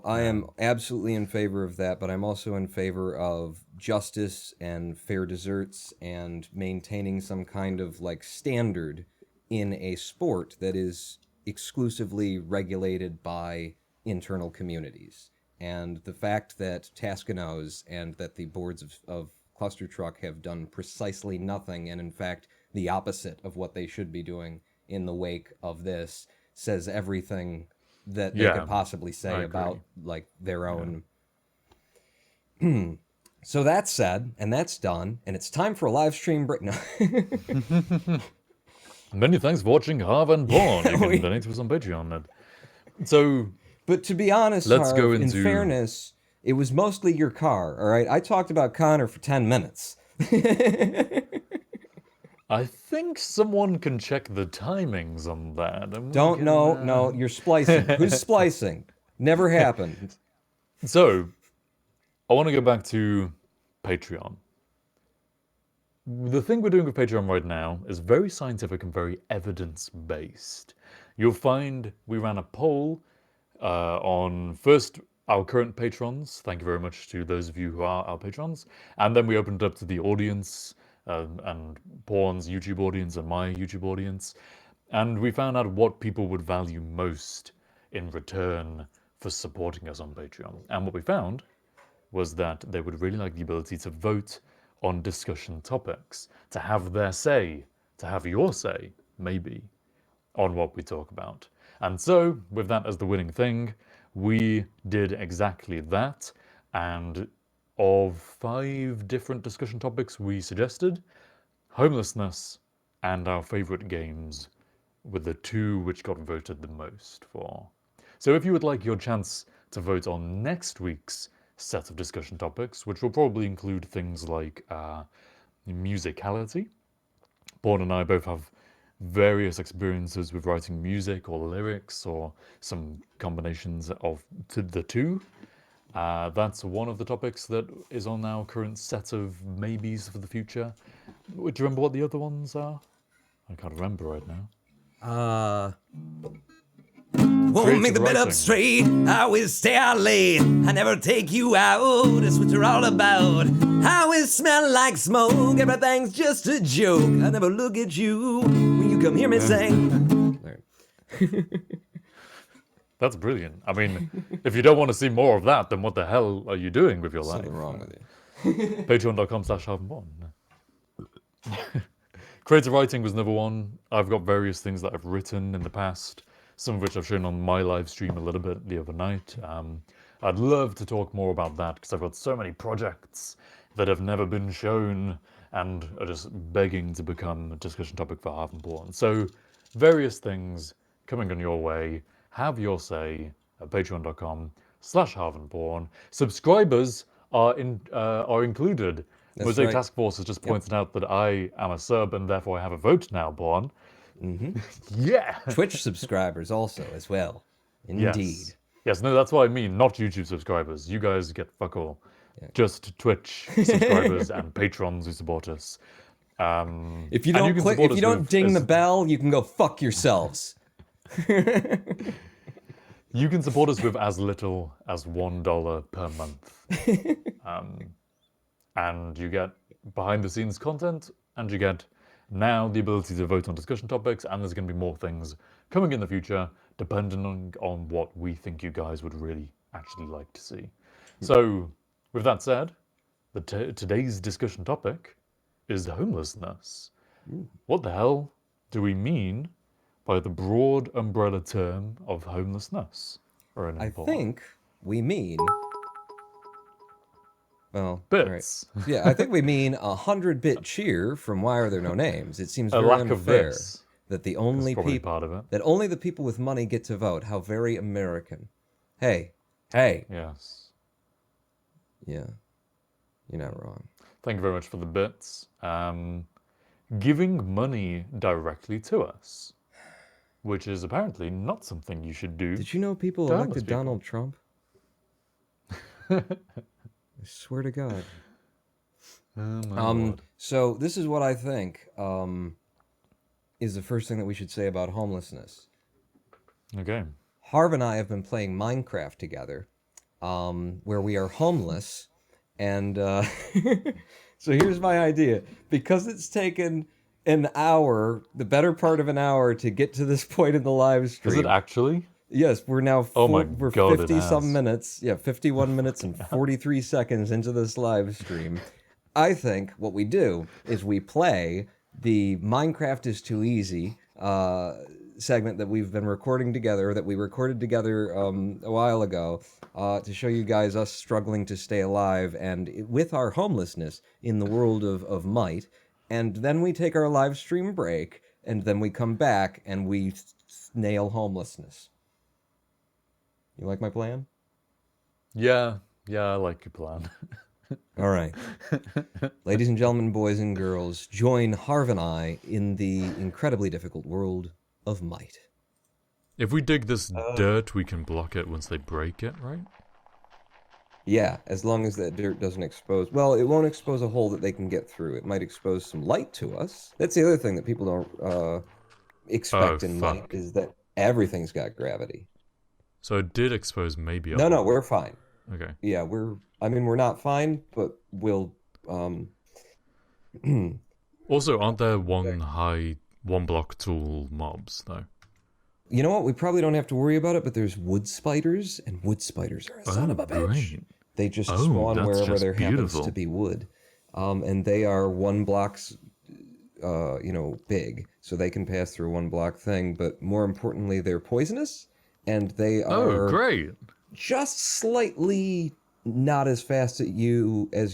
I Yeah. am absolutely in favor of that, but I'm also in favor of justice and fair desserts and maintaining some kind of like standard in a sport that is exclusively regulated by internal communities. And the fact that Tascanoes and that the boards of Cluster Truck have done precisely nothing, and in fact the opposite of what they should be doing in the wake of this, says everything that they could Yeah, possibly I say about agree. like their Yeah. own. So that's said, and that's done, and it's time for a live stream break. No. Many thanks for watching Harv and Porn. You Yeah, can donate to us on Patreon. So but to be honest, let's go Harv, in into. fairness, it was mostly your car. All right, I talked about Connor for 10 minutes. I think someone can check the timings on that, and we Don't can. know. No, you're splicing. Who's splicing? Never happened. So I want to go back to Patreon. the thing we're doing with Patreon right now is very scientific and very evidence-based. You'll find we ran a poll on first our current patrons. Thank you very much to those of you who are our patrons. And then we opened it up to the audience and Pawn's YouTube audience and my YouTube audience. And we found out what people would value most in return for supporting us on Patreon. And what we found was that they would really like the ability to vote on discussion topics, to have their say, to have your say, maybe, on what we talk about. And so, with that as the winning thing, we did exactly that. And of 5 different discussion topics we suggested, homelessness and our favourite games were the 2 which got voted the most for. So if you would like your chance to vote on next week's set of discussion topics, which will probably include things like musicality. Paul and I both have various experiences with writing music or lyrics or some combinations of the two. That's one of the topics that is on our current set of maybes for the future. Do you remember what the other ones are? I can't remember right now. Won't make the bed up writing. straight. I always stay out late. I never take you out. That's what you're all about. I always smell like smoke. Everything's just a joke. I never look at you when you come hear me sing. That's brilliant. I mean, if you don't want to see more of that, then what the hell are you doing with your life? Something wrong with you. Patreon.com/Harv1. Creative writing was number 1. I've got various things that I've written in the past, some of which I've shown on my live stream a little bit the other night. I'd love to talk more about that because I've got so many projects that have never been shown and are just begging to become a discussion topic for Harv and Pawn. So, various things coming on your way. Have your say at patreon.com/Harv and Pawn. Subscribers are included. That's Mosaic right. Task Force has just pointed out that I am a sub and therefore I have a vote now, Pawn. Yeah. Twitch subscribers also as well. Indeed. Yes, no, that's what I mean, not YouTube subscribers. You guys get fuck all. Just Twitch subscribers and patrons who support us. If you and don't can click, support if us you don't with ding the bell, you can go fuck yourselves. You can support us with as little as $1 per month. And you get behind the scenes content, and you get now the ability to vote on discussion topics, and there's going to be more things coming in the future, depending on what we think you guys would really actually like to see. So, with that said, today's discussion topic is homelessness. What the hell do we mean by the broad umbrella term of homelessness? I think we mean... Well, bits. Right. Yeah, I think we mean 100-bit cheer from Why Are There No Names. It seems very lack unfair of this. that the only Probably people part of it. that only the people with money get to vote. How very American. Hey. Yes. Yeah. You're not wrong. Thank you very much for the bits. Giving money directly to us, which is apparently not something you should do. Did you know people to homeless elected people. Donald Trump? I swear to God. Oh my Lord. So this is what I think is the first thing that we should say about homelessness. Okay. Harv and I have been playing Minecraft together, where we are homeless, and so here's my idea. Because it's taken an hour, the better part of an hour, to get to this point in the live stream. Is it actually? Yes, we're now we're God, 50-some minutes. Yeah, 51 minutes and 43 seconds into this live stream. I think what we do is we play the Minecraft is Too Easy segment that we've been recording together, that we recorded together a while ago, to show you guys us struggling to stay alive and with our homelessness in the world of might. And then we take our live stream break, and then we come back and we nail homelessness. You like my plan? Yeah, I like your plan. All right. Ladies and gentlemen, boys and girls, join Harv and I in the incredibly difficult world of might. If we dig this dirt, we can block it once they break it, right? Yeah, as long as that dirt doesn't expose. Well, it won't expose a hole that they can get through. It might expose some light to us. That's the other thing that people don't Oh, expect in light fuck. is that everything's got gravity. So it did expose maybe a No, no, hole. we're fine. Okay. Yeah, I mean, we're not fine, but we'll, Also, aren't there one block tall mobs, though? you know what? We probably don't have to worry about it, but there's wood spiders, and wood spiders are a son of a bitch. Great. They just Oh, spawn that's wherever just there happens beautiful. to be wood. And they are 1 block's, big, so they can pass through 1 block thing, but more importantly, they're poisonous, and they Oh, are great. just slightly not as fast as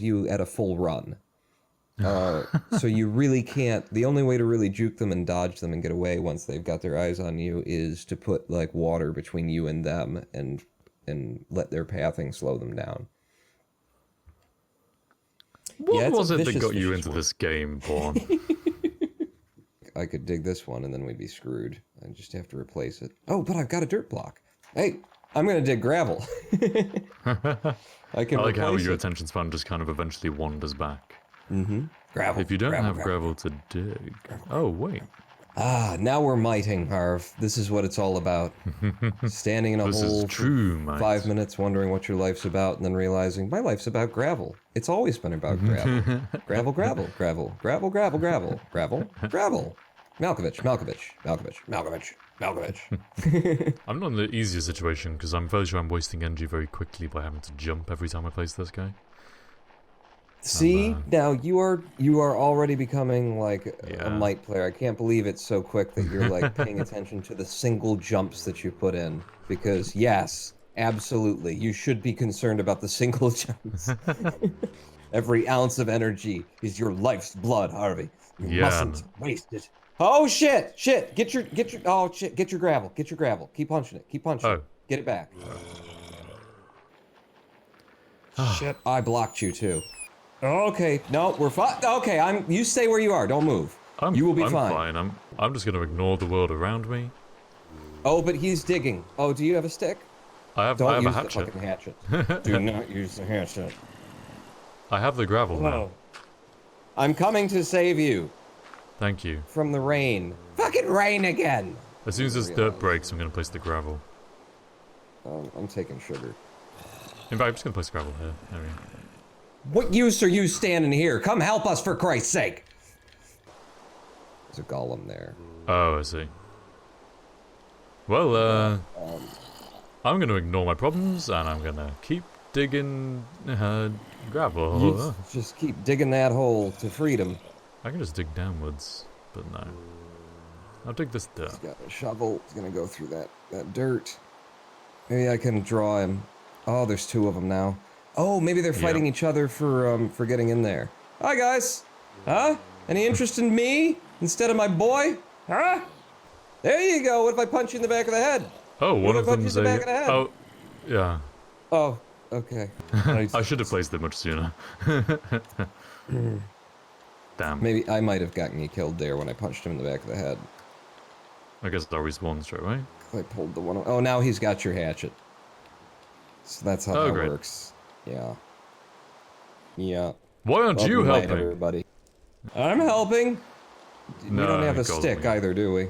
you at a full run. So you really can't. The only way to really juke them and dodge them and get away once they've got their eyes on you is to put like water between you and them and let their pathing slow them down. What Yeah, it's was a it that vicious, got you vicious into one. this game, Pawn? I could dig this one and then we'd be screwed. I just have to replace it. Oh, but I've got a dirt block. Hey, I'm gonna dig gravel. I can I like how replace your it. attention span just kind of eventually wanders back. Gravel. If you don't gravel, have gravel to dig... Oh, wait. Now we're miting, Harv. This is what it's all about. Standing in a This is hole true, for mate. 5 minutes wondering what your life's about and then realizing my life's about gravel. It's always been about gravel. Gravel, gravel, gravel, gravel, gravel, gravel, gravel, gravel. Malkovich, Malkovich, Malkovich, Malkovich, Malkovich. I'm not in the easier situation because I'm fairly sure I'm wasting energy very quickly by having to jump every time I place this guy. See, now you are already becoming like a Yeah. might player. I can't believe it's so quick that you're like paying attention to the single jumps that you put in. Because yes, absolutely, you should be concerned about the single jumps. Every ounce of energy is your life's blood, Harvey. You Yeah, mustn't waste it. Oh shit! Shit! Get your oh shit! Get your gravel! Get your gravel! Keep punching it! Keep punching it! Oh. Get it back! Shit! I blocked you too. Okay, no, we're fine. Okay, you stay where you are. Don't move. You will be I'm fine. fine. I'm just gonna ignore the world around me. Oh, but he's digging. Oh, do you have a stick? I have Don't a use the hatchet. fucking hatchet. Do not use the hatchet. I have the gravel now. I'm coming to save you Thank you. from the rain. Fucking rain again. As soon as this dirt breaks, I'm gonna place the gravel. I'm taking sugar. In fact, I'm just gonna place gravel here. There we go. What use are you standing here? Come help us for Christ's sake. There's a golem there. Oh, I see. Well, I'm gonna ignore my problems and I'm gonna keep digging gravel. You just keep digging that hole to freedom. I can just dig downwards, but no. I'll dig this dirt. He's got a shovel. He's gonna go through that dirt. Maybe I can draw him. Oh, there's 2 of them now. Oh, maybe they're fighting each other for getting in there. Hi, guys. Huh? Any interest in me instead of my boy? Huh? There you go. What if I punch you in the back of the head? Oh, one What of if I punch you in them's the back of the head? Oh, yeah. Oh, okay. I should have placed it much sooner. Damn. Maybe I might have gotten you killed there when I punched him in the back of the head. I guess I'll respawn straight away. I pulled the one. Oh, now he's got your hatchet. So that's how that great. works. Yeah. Yeah. Why aren't you Welcome night, helping? everybody? I'm helping. We No, don't have a golem stick again. either, do we?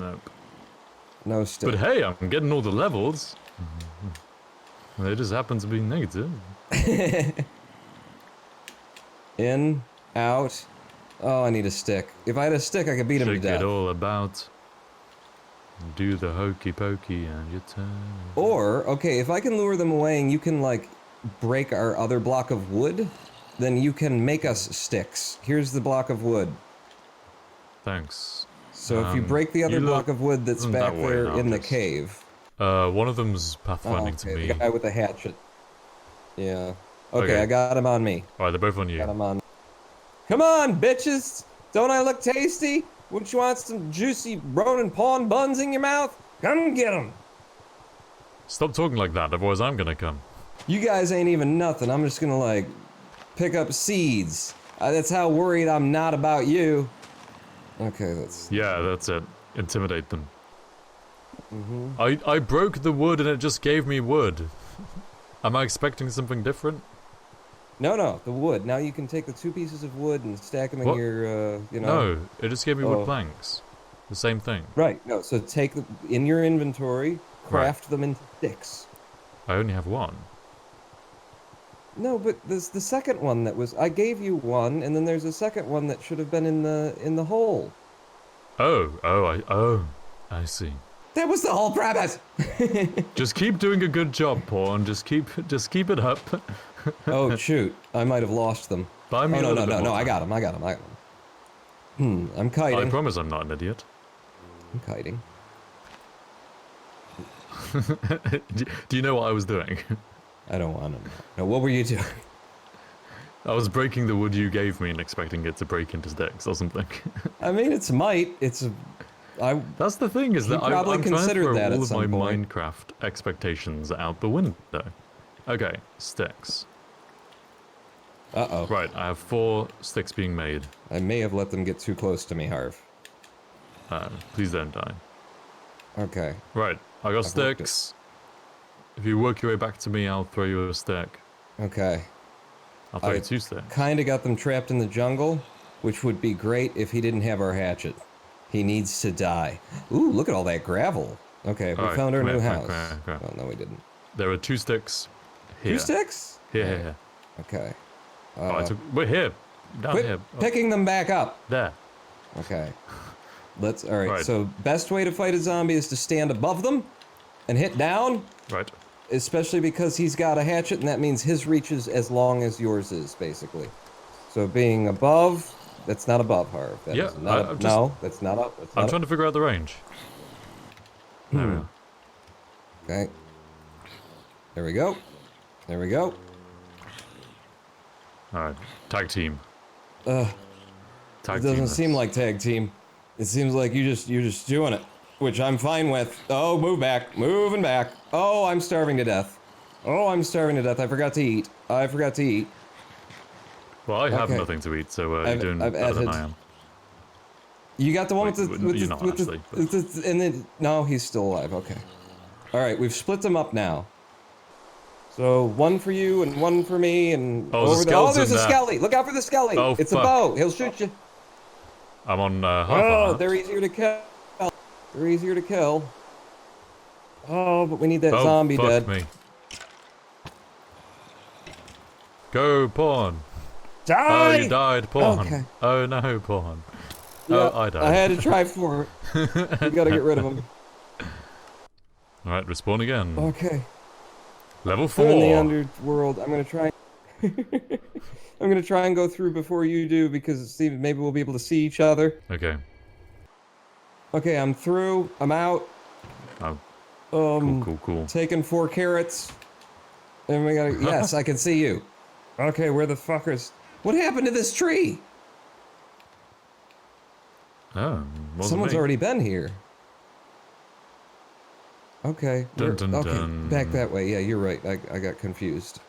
Nope. No stick. But hey, I'm getting all the levels. They just happen to be negative. In, out. Oh, I need a stick. If I had a stick, I could beat him to Shake death. it all about. Do the hokey pokey and you turn. Or, okay, if I can lure them away and you can, like, break our other block of wood, then you can make us sticks. Here's the block of wood. Thanks. So if you break the other you block look- of wood that's isn't back that way, there no, in the just- cave. One of them's Oh, pathfinding to okay, me. the guy with the hatchet. Yeah. Okay, Okay. I got him on me. Alright, they're both on you. Got him on. Come on, bitches! Don't I look tasty? Wouldn't you want some juicy Ronin pawn buns in your mouth? Come get them! Stop talking like that, otherwise I'm gonna come. You guys ain't even nothing. I'm just gonna, like, pick up seeds. That's how worried I'm not about you. Okay, that's... Yeah, that's it. Intimidate them. I broke the wood and it just gave me wood. Am I expecting something different? No, the wood. Now you can take the 2 pieces of wood and stack them in What? your, No, it just gave me wood Oh. planks. The same thing. Right. No, so take in your inventory, craft them into sticks. I only have one. No, but there's the second one that was. I gave you one, and then there's a second one that should have been in the hole. I see. That was the whole premise. Just keep doing a good job, Pawn. Just keep it up. Oh shoot! I might have lost them. Buy me Oh a no little bit more I got time. them. I'm kiting. I promise I'm not an idiot. I'm kiting. Do you know what I was doing? I don't want to know. No, what were you doing? I was breaking the wood you gave me and expecting it to break into sticks or something. I mean, it's might. It's. That's the thing, is that I'm trying to considered throw that at all of my some point. Minecraft expectations out the window. Okay, sticks. Uh-oh. Right, I have 4 sticks being made. I may have let them get too close to me, Harv. Please don't die. Okay. Right, I got I've worked it. sticks. If you work your way back to me, I'll throw you a stick. Okay. I'll throw you I 2 sticks. Kinda got them trapped in the jungle, which would be great if he didn't have our hatchet. He needs to die. Ooh, look at all that gravel. Okay, we Alright, found our come new here, house. come here. Oh, no, we didn't. There are 2 sticks here. 2 sticks? Here. Okay. We're here. Down Quit here. Oh, picking them back up. there. Okay. Alright, Right. so best way to fight a zombie is to stand above them and hit down, Right. especially because he's got a hatchet, and that means his reach is as long as yours is, basically. So being above, that's not above, Harv. That Yeah, is not I'm no, that's not up. That's not I'm up. trying to figure out the range. There we are. Okay. There we go. There we go. Alright. Tag team. It Tag doesn't team seem this. like tag team. It seems like you're just doing it, which I'm fine with. Oh, move back, moving back. Oh, I'm starving to death. Oh, I'm starving to death. I forgot to eat. Well, I have Okay. nothing to eat, so you're I've doing better than I added- am. You got the one Wait, with the you're not actually, but- and then no, he's still alive. Okay. All right, we've split them up now. So one for you and one for me, and Oh, there's a over the. Oh, skeleton there's a there. skelly! Look out for the skelly! Oh, It's fuck. a bow. He'll shoot you. I'm on half Oh, a heart. they're easier to kill. They're easier to kill. Oh, but we need that Oh, zombie fuck dead. me. Go, Pawn. Die! Oh, you died, Pawn. Okay. Oh, no, Pawn. Yeah, Oh, I died. I had to try for it. We gotta get rid of him. Alright, respawn again. Okay. Level I'm in the 4. underworld. I'm gonna try. I'm gonna try and go through before you do because maybe we'll be able to see each other. Okay. Okay, I'm through. I'm out. Oh, cool. Taking 4 carrots. And we gotta. Yes, I can see you. Okay, where the fuckers? What happened to this tree? Oh, wasn't Someone's me. already been here. Okay. Dun, dun, okay, dun. back that way. Yeah, you're right. I got confused.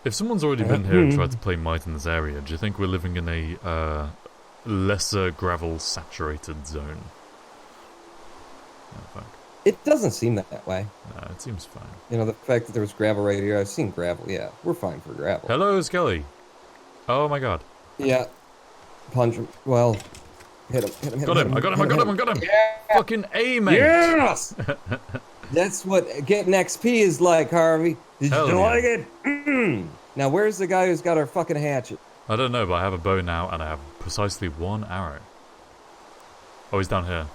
If someone's already been here and tried to play Might in this area, do you think we're living in a lesser gravel saturated zone? Oh, fuck. It doesn't seem that way. No, it seems fine. You know, the fact that there was gravel right here. I've seen gravel. Yeah, we're fine for gravel. Hello, Skelly. Oh my god. Yeah. Punch him. Well, hit him. Got him. I got him. Yeah. Fucking A, mate. Yes! That's what getting XP is like, Harvey. Did Hell you yeah. like it? Now, where's the guy who's got our fucking hatchet? I don't know, but I have a bow now and I have precisely 1 arrow. Oh, he's down here.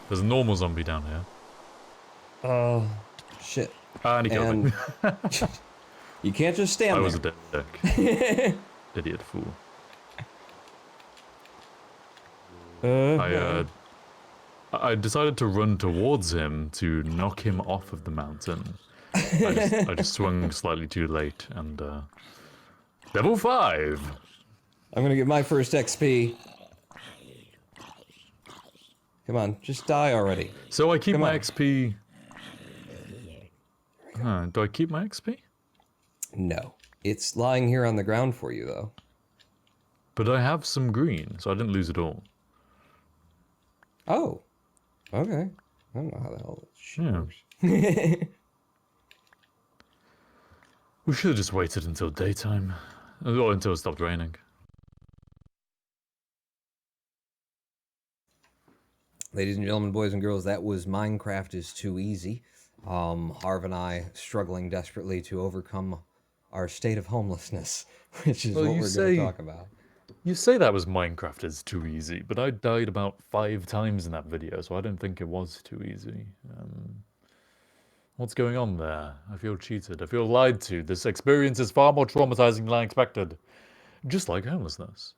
There's a normal zombie down here. Oh, shit. And he killed me. You can't just stand I there. was a dick. Idiot fool. I decided to run towards him to knock him off of the mountain. I just swung slightly too late and level 5. I'm gonna get my first XP. Come on, just die already. So I keep Come my on. XP. Do I keep my XP? No. It's lying here on the ground for you, though. But I have some green, so I didn't lose it all. Oh. Okay. I don't know how the hell that shit Yeah. works. We should have just waited until daytime. Or until it stopped raining. Ladies and gentlemen, boys and girls, that was Minecraft is Too Easy. Harv and I struggling desperately to overcome our state of homelessness, which is Well, what you we're going say- to talk about. You say that was Minecraft is too easy, but I died about 5 times in that video, so I don't think it was too easy. What's going on there? I feel cheated. I feel lied to. This experience is far more traumatizing than I expected. Just like homelessness.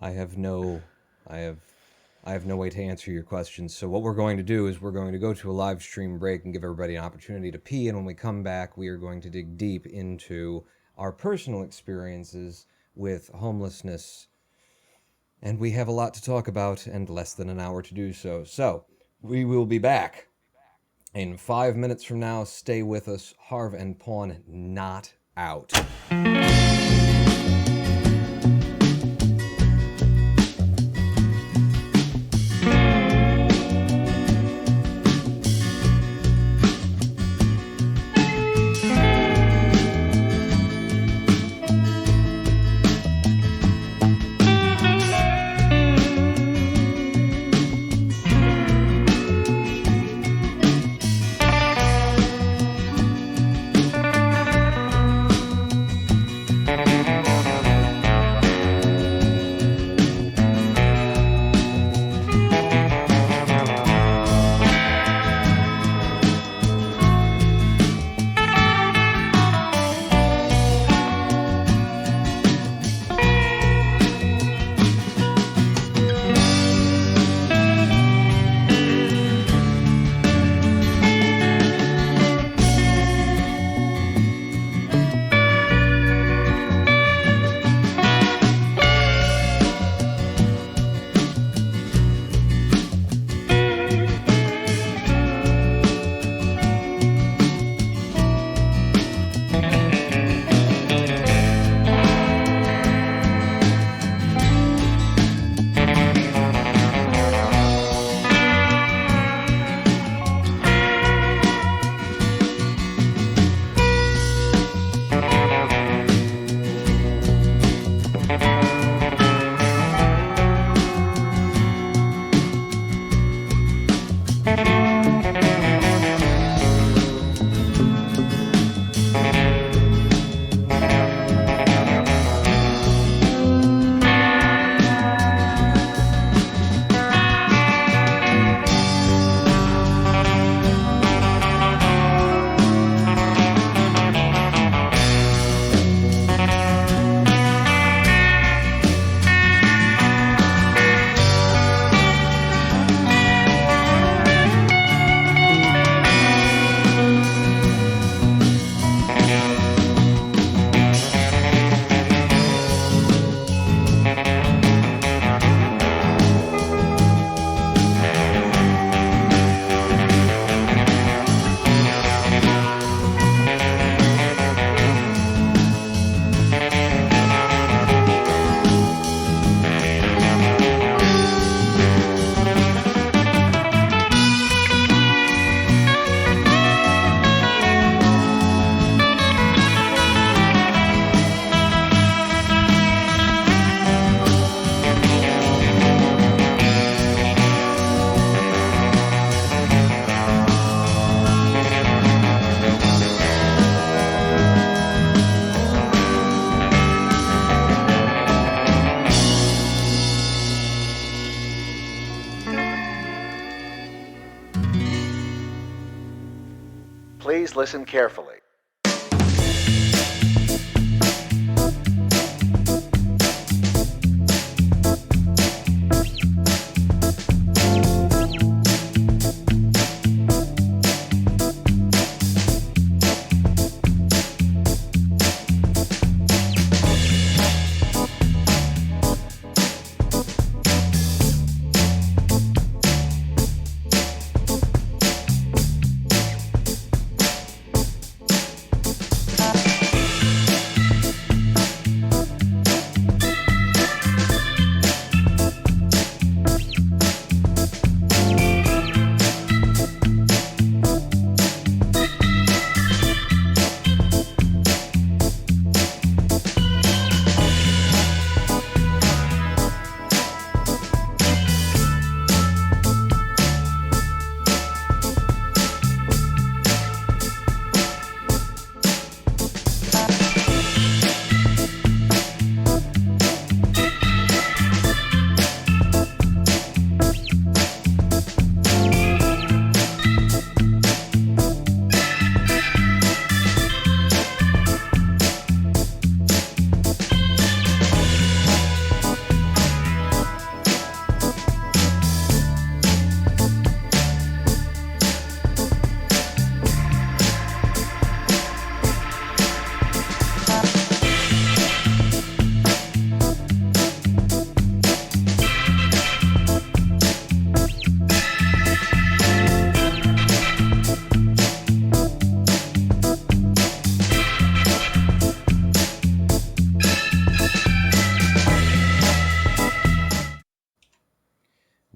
I have no way to answer your questions. So what we're going to do is we're going to go to a live stream break and give everybody an opportunity to pee. And when we come back, we are going to dig deep into our personal experiences with homelessness. And we have a lot to talk about and less than an hour to do so. So we will be back in 5 minutes from now. Stay with us. Harv and Pawn not out. Please listen carefully.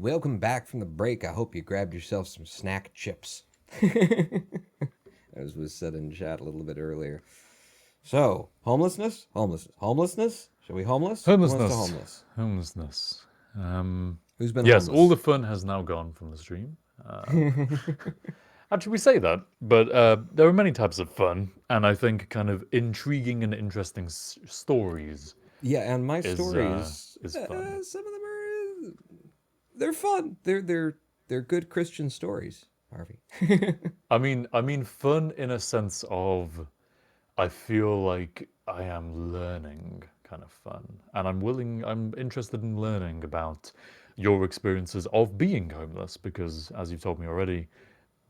Welcome back from the break. I hope you grabbed yourself some snack chips. As was said in chat a little bit earlier. So, homelessness? Homelessness? Shall we homeless? Who wants to homeless? Homelessness. Who's been yes, homeless? all the fun has now gone from the stream. Actually, we say that, but there are many types of fun, and I think kind of intriguing and interesting stories. Yeah, and my is stories, fun. some of them are, they're fun. They're good Christian stories, Harvey. I mean, fun in a sense of, I feel like I am learning kind of fun, and I'm interested in learning about your experiences of being homeless, because as you've told me already,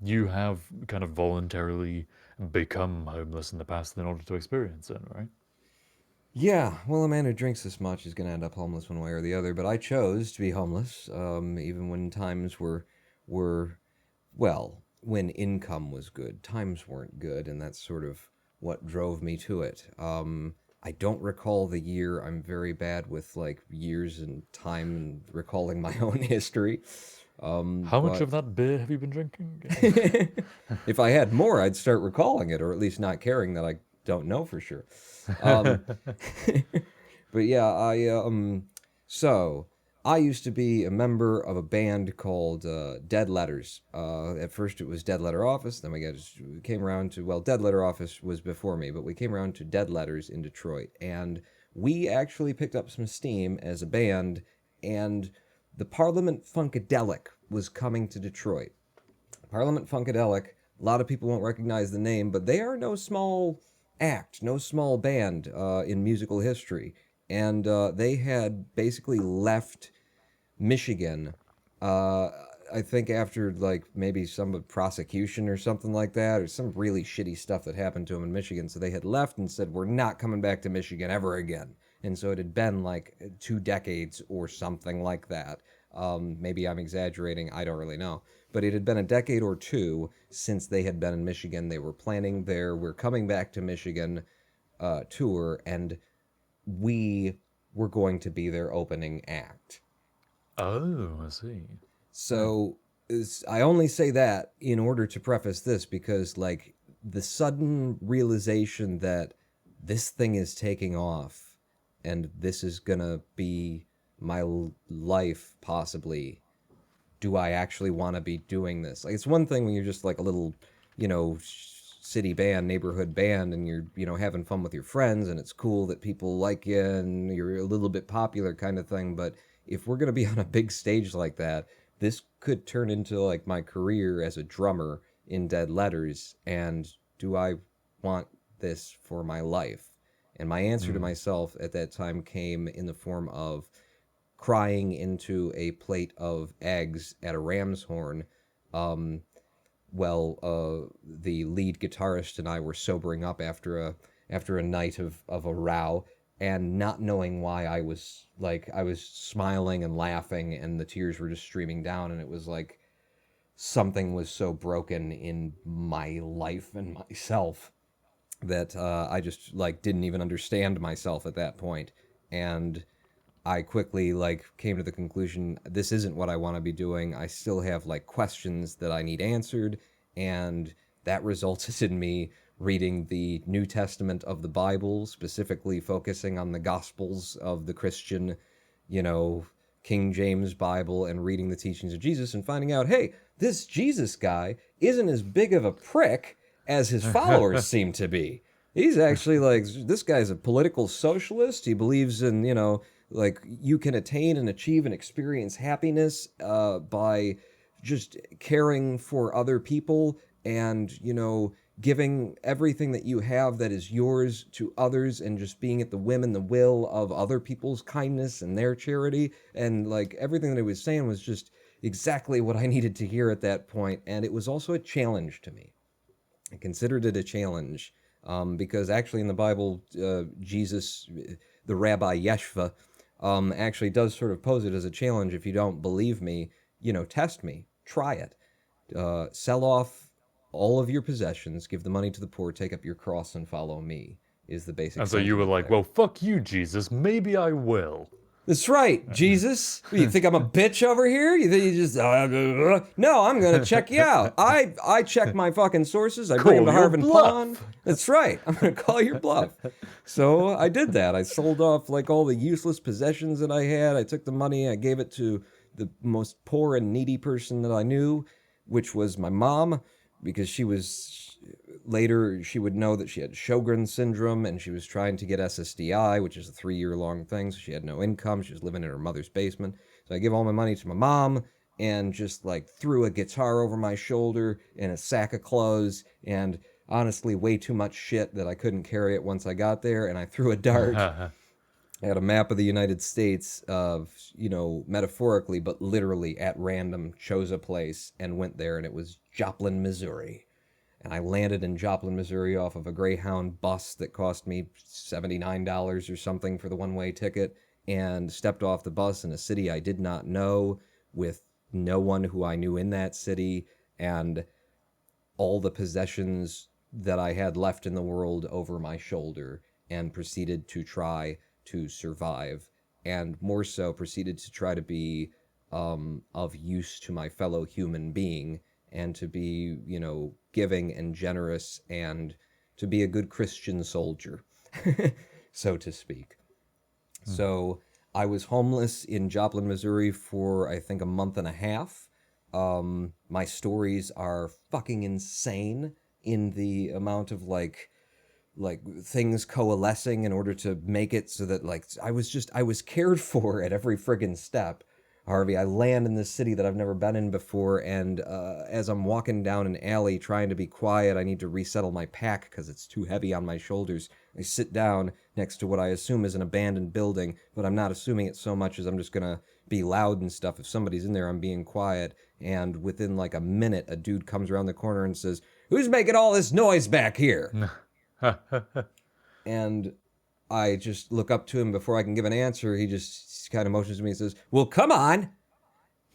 you have kind of voluntarily become homeless in the past in order to experience it, right? Yeah, well, a man who drinks this much is going to end up homeless one way or the other. But I chose to be homeless, even when times were well, when income was good. Times weren't good, and that's sort of what drove me to it. I don't recall the year. I'm very bad with like years and time and recalling my own history. How much but of that beer have you been drinking? if I had more, I'd start recalling it, or at least not caring that I don't know for sure. Um, but yeah, so I used to be a member of a band called Dead Letters. At first it was Dead Letter Office, then we came around to, well, Dead Letter Office was before me, but we came around to Dead Letters in Detroit, and we actually picked up some steam as a band, and the Parliament Funkadelic was coming to Detroit. Parliament Funkadelic, a lot of people won't recognize the name, but they are no small act, no small band in musical history. And they had basically left Michigan, I think after like maybe some prosecution or something like that, or some really shitty stuff that happened to them in Michigan. So they had left and said, we're not coming back to Michigan ever again. And so it had been like 2 decades or something like that. Maybe I'm exaggerating, I don't really know. But it had been a decade or two since they had been in Michigan. They were planning their We're Coming Back to Michigan tour, and we were going to be their opening act. Oh, I see. So I only say that in order to preface this, because like the sudden realization that this thing is taking off and this is gonna be my life possibly. Do I actually want to be doing this? Like, it's one thing when you're just like a little, city band, neighborhood band, and you're, having fun with your friends, and it's cool that people like you and you're a little bit popular kind of thing. But if we're going to be on a big stage like that, this could turn into like my career as a drummer in Dead Letters. And do I want this for my life? And my answer to myself at that time came in the form of crying into a plate of eggs at a ram's horn. The lead guitarist and I were sobering up after a night of a row, and not knowing why I was smiling and laughing, and the tears were just streaming down, and it was like something was so broken in my life and myself that I just like didn't even understand myself at that point. And I quickly came to the conclusion, this isn't what I want to be doing. I still have questions that I need answered, and that resulted in me reading the New Testament of the Bible, specifically focusing on the Gospels of the Christian, King James Bible, and reading the teachings of Jesus and finding out, hey, this Jesus guy isn't as big of a prick as his followers seem to be. He's actually this guy's a political socialist. He believes in, you can attain and achieve and experience happiness by just caring for other people and, giving everything that you have that is yours to others, and just being at the whim and the will of other people's kindness and their charity. And everything that he was saying was just exactly what I needed to hear at that point. And it was also a challenge to me. I considered it a challenge because actually in the Bible, Jesus, the Rabbi Yeshua, actually does sort of pose it as a challenge. If you don't believe me, test me, try it. Sell off all of your possessions, give the money to the poor, take up your cross and follow me, is the basic And so you were sentiment like, there. well, fuck you, Jesus, maybe I will. That's right, Jesus. What, you think I'm a bitch over here? You think you just... No, I'm going to check you out. I check my fucking sources. I bring them to Call your Harv and bluff. Pawn. That's right. I'm going to call your bluff. So I did that. I sold off like all the useless possessions that I had. I took the money. I gave it to the most poor and needy person that I knew, which was my mom, because she was... Later, she would know that she had Sjogren's syndrome, and she was trying to get SSDI, which is a 3-year-long thing, so she had no income. She was living in her mother's basement. So I give all my money to my mom, and just, like, threw a guitar over my shoulder and a sack of clothes, and honestly, way too much shit that I couldn't carry it once I got there, and I threw a dart. I had a map of the United States of, metaphorically, but literally at random, chose a place and went there, and it was Joplin, Missouri. And I landed in Joplin, Missouri off of a Greyhound bus that cost me $79 or something for the one-way ticket, and stepped off the bus in a city I did not know, with no one who I knew in that city, and all the possessions that I had left in the world over my shoulder, and proceeded to try to survive, and more so proceeded to try to be of use to my fellow human being, and to be, giving and generous, and to be a good Christian soldier, so to speak. So I was homeless in Joplin, Missouri for, I think, a month and a half. My stories are fucking insane in the amount of, like things coalescing in order to make it so that, like, I was cared for at every friggin' step. Harvey, I land in this city that I've never been in before, and as I'm walking down an alley trying to be quiet, I need to resettle my pack because it's too heavy on my shoulders. I sit down next to what I assume is an abandoned building, but I'm not assuming it so much as I'm just gonna be loud and stuff. If somebody's in there, I'm being quiet, and within like a minute, a dude comes around the corner and says, "Who's making all this noise back here?" And I just look up to him before I can give an answer. He just kind of motions to me and says, "Well, come on."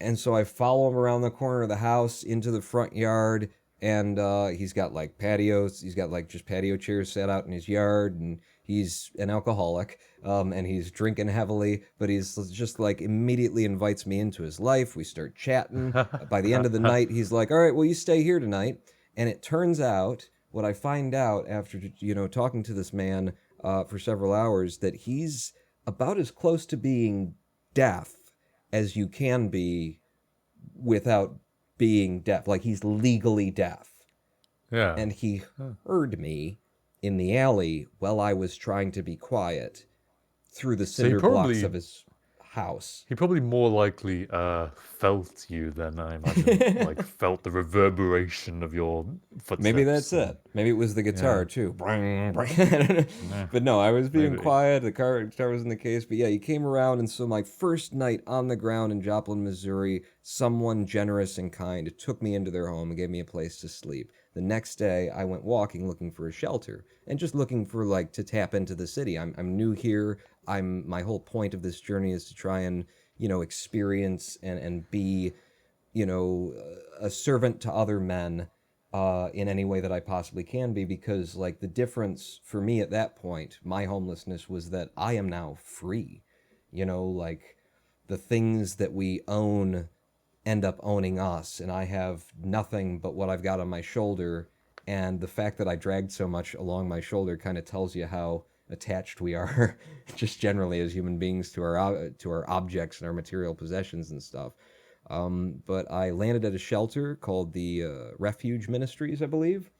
And so I follow him around the corner of the house into the front yard, and he's got like patios. He's got like just patio chairs set out in his yard, and he's an alcoholic, and he's drinking heavily, but he's just like immediately invites me into his life. We start chatting. By the end of the night, he's like, "All right, well, you stay here tonight." And it turns out, what I find out after, talking to this man for several hours, that he's about as close to being deaf as you can be without being deaf. Like, he's legally deaf. Yeah. And he heard me in the alley while I was trying to be quiet through the cinder blocks of his house. He probably more likely felt you than, I imagine. Like, felt the reverberation of your footsteps. Maybe that's it. Maybe it was the guitar, too. But no, I was being quiet. The guitar was in the case. But yeah, he came around, and so my first night on the ground in Joplin, Missouri, someone generous and kind took me into their home and gave me a place to sleep. The next day, I went walking looking for a shelter, and just looking for, like, to tap into the city. I'm new here. My whole point of this journey is to try and, experience and be, a servant to other men in any way that I possibly can be, because, like, the difference for me at that point, my homelessness, was that I am now free. Like, the things that we own end up owning us, and I have nothing but what I've got on my shoulder, and the fact that I dragged so much along my shoulder kind of tells you how attached we are just generally as human beings to our objects and our material possessions and stuff. But I landed at a shelter called the Refuge Ministries, I believe.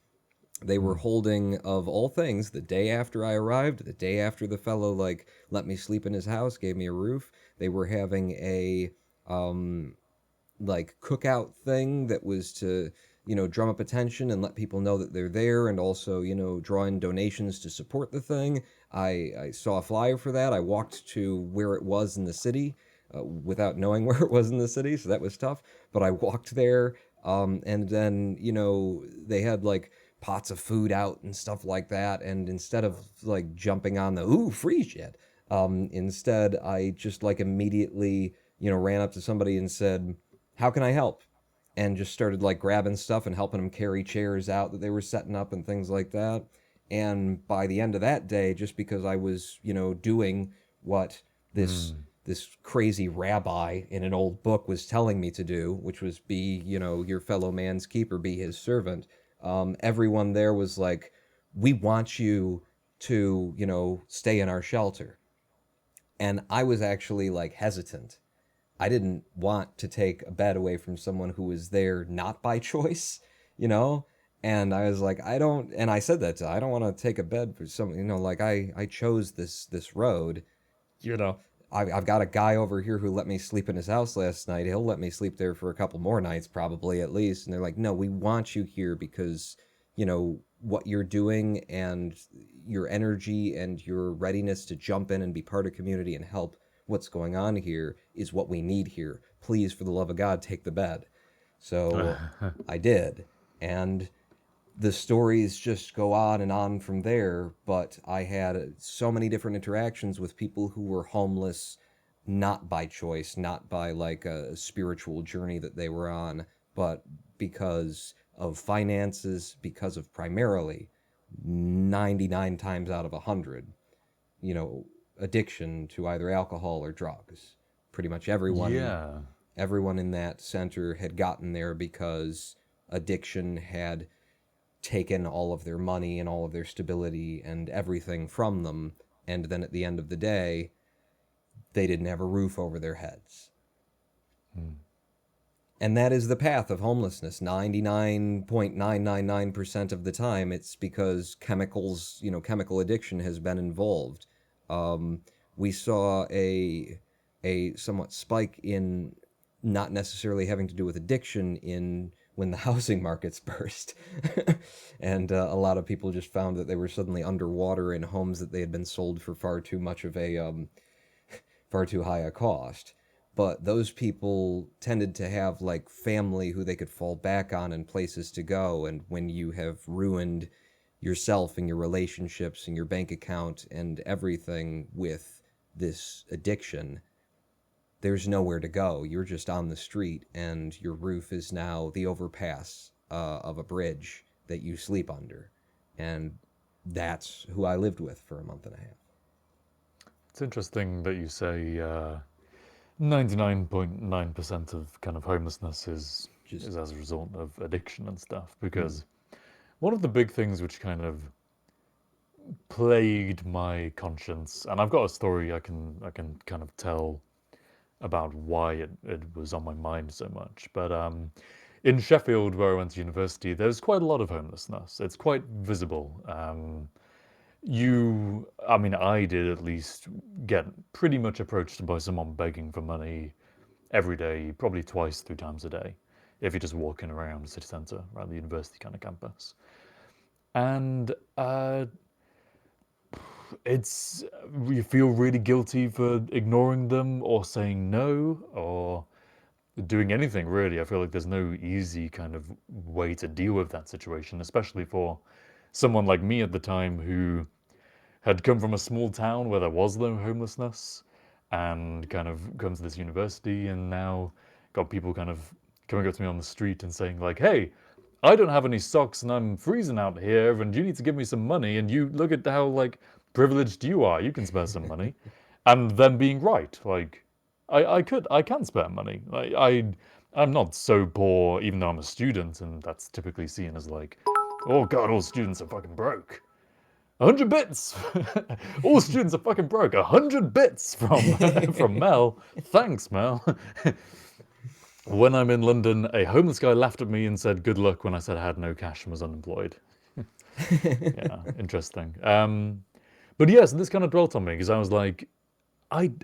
They were holding, of all things, the day after I arrived, the day after the fellow, like, let me sleep in his house, gave me a roof, they were having a like cookout thing that was to, drum up attention and let people know that they're there, and also, draw in donations to support the thing. I saw a flyer for that. I walked to where it was in the city without knowing where it was in the city, so that was tough. But I walked there, and then, they had like pots of food out and stuff like that, and instead of like jumping on the ooh free shit, instead I just like immediately, ran up to somebody and said, "How can I help?" And just started like grabbing stuff and helping them carry chairs out that they were setting up and things like that. And by the end of that day, just because I was, doing what this this crazy rabbi in an old book was telling me to do, which was be, your fellow man's keeper, be his servant. Everyone there was like, we want you to, stay in our shelter. And I was actually like hesitant. I didn't want to take a bed away from someone who was there not by choice, you know? And I was like, and I said that I don't want to take a bed for someone, like I chose this road, you know. I've got a guy over here who let me sleep in his house last night. He'll let me sleep there for a couple more nights, probably at least. And they're like, no, we want you here because, what you're doing and your energy and your readiness to jump in and be part of community and help what's going on here is what we need here. Please, for the love of God, take the bed. So I did. And the stories just go on and on from there, but I had so many different interactions with people who were homeless, not by choice, not by like a spiritual journey that they were on, but because of finances, because of primarily 99 times out of 100, addiction to either alcohol or drugs. Pretty much Yeah. everyone in that center had gotten there because addiction had taken all of their money and all of their stability and everything from them, and then at the end of the day, they didn't have a roof over their heads. And that is the path of homelessness. 99.999% of the time, it's because chemicals, chemical addiction has been involved. We saw a somewhat spike in not necessarily having to do with addiction in when the housing markets burst. And a lot of people just found that they were suddenly underwater in homes that they had been sold for far too much of far too high a cost. But those people tended to have like family who they could fall back on and places to go. And when you have ruined yourself and your relationships and your bank account and everything with this addiction, there's nowhere to go. You're just on the street, and your roof is now the overpass of a bridge that you sleep under. And that's who I lived with for a month and a half. It's interesting that you say 99.9% of kind of homelessness is as a result of addiction and stuff, because one of the big things which kind of plagued my conscience, and I've got a story I can kind of tell about why it was on my mind so much. But in Sheffield, where I went to university, there's quite a lot of homelessness. It's quite visible. I did at least get pretty much approached by someone begging for money every day, probably twice, 3 times a day, if you're just walking around the city centre, around the university kind of campus. And you feel really guilty for ignoring them or saying no or doing anything, really. I feel like there's no easy kind of way to deal with that situation, especially for someone like me at the time who had come from a small town where there was no homelessness and kind of come to this university and now got people kind of coming up to me on the street and saying like, hey, I don't have any socks and I'm freezing out here and you need to give me some money, and you look at how like privileged you are, you can spare some money. And them being right, like I can spare money. Like I'm not so poor, even though I'm a student, and that's typically seen as like, oh god, all students are fucking broke. 100 bits! All students are fucking broke. 100 bits from Mel. Thanks, Mel. When I'm in London, a homeless guy laughed at me and said good luck when I said I had no cash and was unemployed. Yeah, interesting. But yes, this kind of dwelt on me because I was like, I'm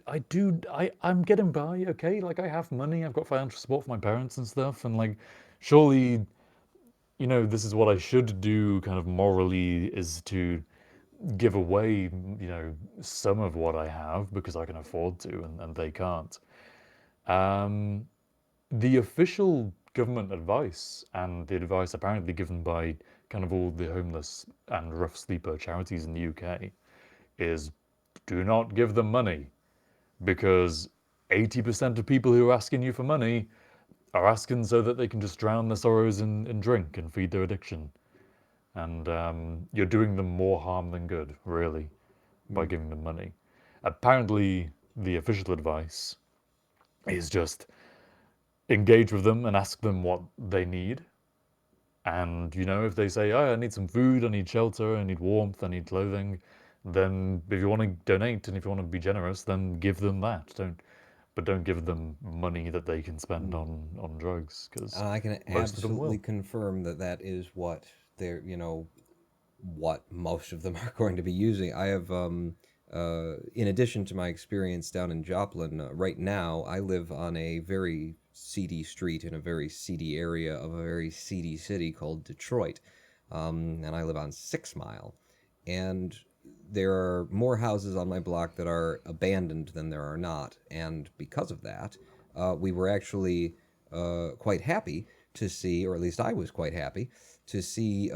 getting by, okay? Like, I have money, I've got financial support from my parents and stuff, and like, surely, this is what I should do kind of morally, is to give away, some of what I have because I can afford to and they can't. The official government advice and the advice apparently given by kind of all the homeless and rough sleeper charities in the UK is do not give them money, because 80% of people who are asking you for money are asking so that they can just drown their sorrows in drink and feed their addiction. And you're doing them more harm than good, really, by giving them money. Apparently, the official advice is just engage with them and ask them what they need. And, you know, if they say, oh, I need some food, I need shelter, I need warmth, I need clothing, then if you want to donate and if you want to be generous, then give them that. Don't give them money that they can spend on drugs, because I can most of them absolutely will. confirm that that is what they're, what most of them are going to be using. I have, in addition to my experience down in Joplin, right now I live on a very seedy street in a very seedy area of a very seedy city called Detroit, and I live on 6 Mile, and there are more houses on my block that are abandoned than there are not, and because of that, we were actually quite happy to see, or at least I was quite happy to see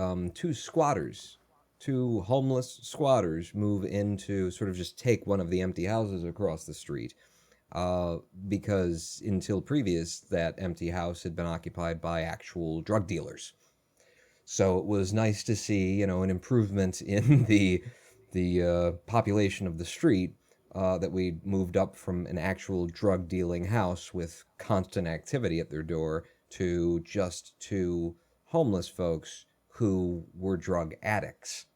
two homeless squatters move into sort of just take one of the empty houses across the street. Because until previous, that empty house had been occupied by actual drug dealers. So it was nice to see, an improvement in the population of the street. That we moved up from an actual drug dealing house with constant activity at their door to just two homeless folks who were drug addicts.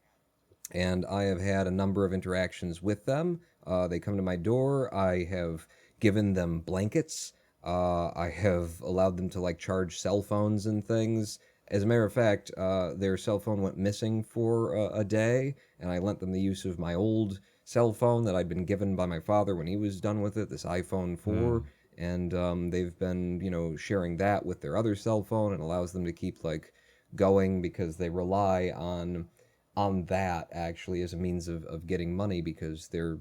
And I have had a number of interactions with them. They come to my door. I have given them blankets. I have allowed them to like charge cell phones and things. As a matter of fact, their cell phone went missing for a day, and I lent them the use of my old cell phone that I'd been given by my father when he was done with it, this iPhone 4. And they've been, sharing that with their other cell phone, and allows them to keep like going because they rely on that actually as a means of getting money because they're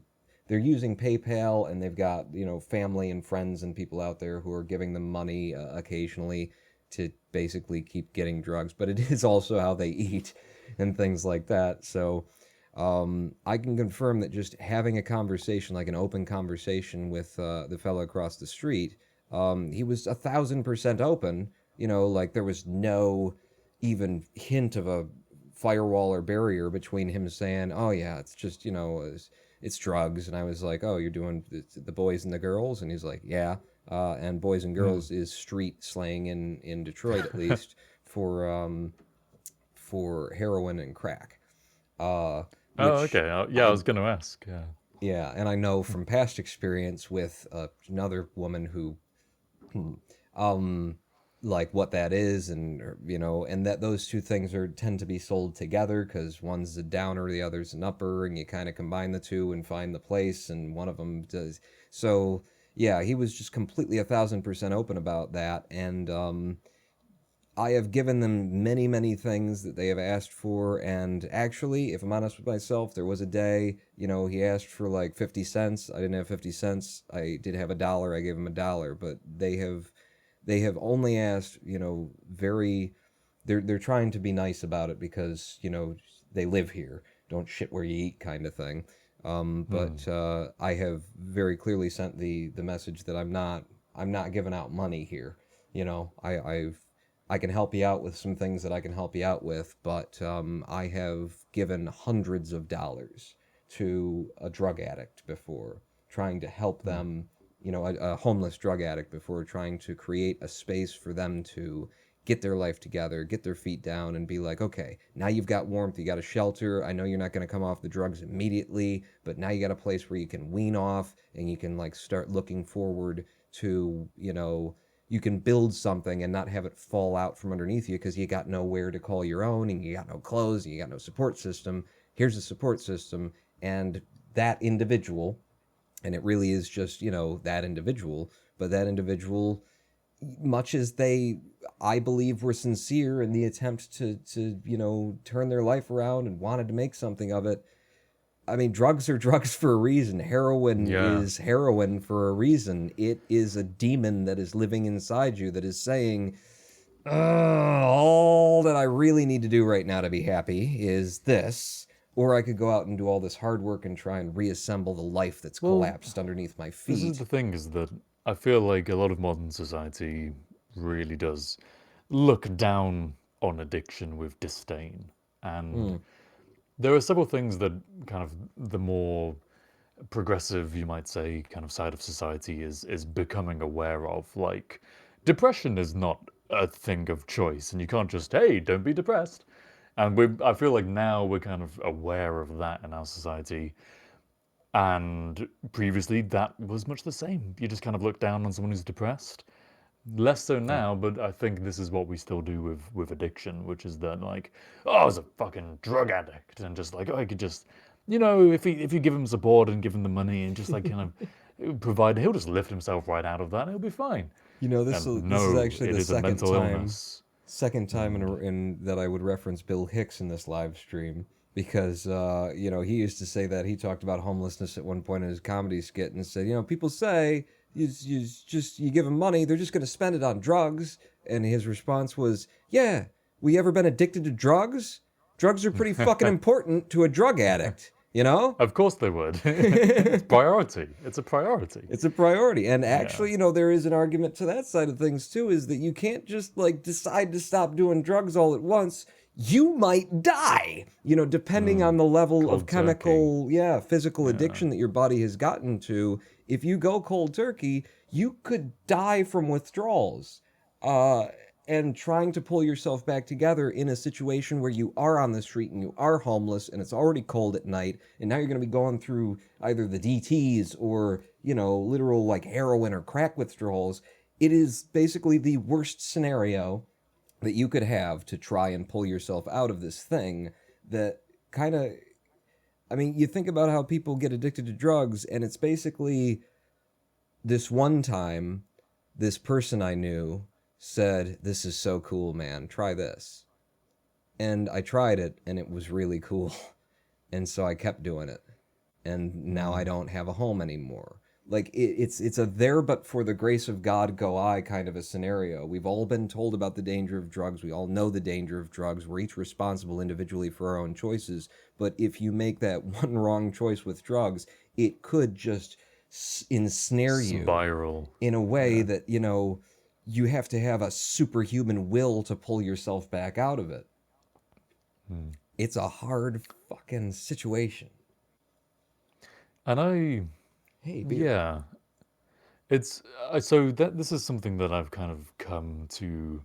using PayPal and they've got family and friends and people out there who are giving them money occasionally to basically keep getting drugs, but it is also how they eat and things like that. So I can confirm that just having a conversation, like an open conversation with the fellow across the street, he was 1,000% open. Like there was no even hint of a firewall or barrier between him saying, "Oh yeah, it's just it's drugs," and I was like, "Oh, you're doing the boys and the girls," and he's like, "Yeah." And boys and girls is street slang in Detroit at least for heroin and crack. Oh, Which okay. Yeah, I I was going to ask. Yeah. yeah, and I know from past experience with another woman who um like what that is and and that those two things are tend to be sold together because one's a downer, the other's an upper, and you kind of combine the two and find the place, and one of them does. So yeah, he was just completely 1,000% open about that, and I have given them many, many things that they have asked for. And actually, if I'm honest with myself, there was a day, he asked for like 50 cents. I didn't have 50 cents. I did have $1. I gave him $1. But they have only asked, very, they're trying to be nice about it because, they live here. Don't shit where you eat kind of thing. But I have very clearly sent the message that I'm not giving out money here. I can help you out with some things that I can help you out with, but I have given hundreds of dollars to a drug addict before, trying to help them, a homeless drug addict before, trying to create a space for them to get their life together, get their feet down, and be like, okay, now you've got warmth, you got a shelter. I know you're not going to come off the drugs immediately, but now you got a place where you can wean off and you can like start looking forward to, you can build something and not have it fall out from underneath you because you got nowhere to call your own and you got no clothes and you got no support system. Here's a support system, and that individual, and it really is just, that individual, but that individual, much as they, I believe, were sincere in the attempt to turn their life around and wanted to make something of it. I mean, drugs are drugs for a reason. Heroin Yeah. is heroin for a reason. It is a demon that is living inside you that is saying, all that I really need to do right now to be happy is this. Or I could go out and do all this hard work and try and reassemble the life that's Well, collapsed underneath my this is the feet. thing, is that I feel like a lot of modern society really does look down on addiction with disdain. And Mm, there are several things that kind of the more progressive, you might say, kind of side of society is becoming aware of. Like, depression is not a thing of choice, and you can't just, hey, don't be depressed. And I feel like now we're kind of aware of that in our society. And previously, that was much the same. You just kind of look down on someone who's depressed. Less so Yeah. now, but I think this is what we still do with addiction, which is that like, oh, he's a fucking drug addict, and just like, oh, I could just, if you give him support and give him the money and just like kind of provide, he'll just lift himself right out of that, and he'll be fine. And This is no, actually it the is a mental illness. second time And in that I would reference Bill Hicks in this live stream because he used to say that he talked about homelessness at one point in his comedy skit and said, people say you give them money, they're just going to spend it on drugs, and his response was, yeah, we ever been addicted to drugs? Drugs are pretty fucking important to a drug addict, you know? of course they would. It's priority. It's a priority. It's a priority. And Yeah. actually, there is an argument to that side of things too, is that you can't just like decide to stop doing drugs all at once. You might die, depending on the level of Cold turkey. physical Yeah. addiction that your body has gotten to. If you go cold turkey, you could die from withdrawals. Uh, and trying to pull yourself back together in a situation where you are on the street and you are homeless and it's already cold at night, and now you're going to be going through either the DTs or, literal like heroin or crack withdrawals. It is basically the worst scenario that you could have to try and pull yourself out of this thing that kind of, I mean, you think about how people get addicted to drugs, and it's basically this one time, this person I knew said, "This is so cool, man. Try this." And I tried it, and it was really cool. And so I kept doing it. And now I don't have a home anymore. Like it's a there but for the grace of God go I kind of a scenario. We've all been told about the danger of drugs. We all know the danger of drugs. We're each responsible individually for our own choices. But if you make that one wrong choice with drugs, it could just ensnare you Spiral. in a way Yeah. that, you have to have a superhuman will to pull yourself back out of it. It's a hard fucking situation. And Hey, beer. yeah, it's so that this is something that I've kind of come to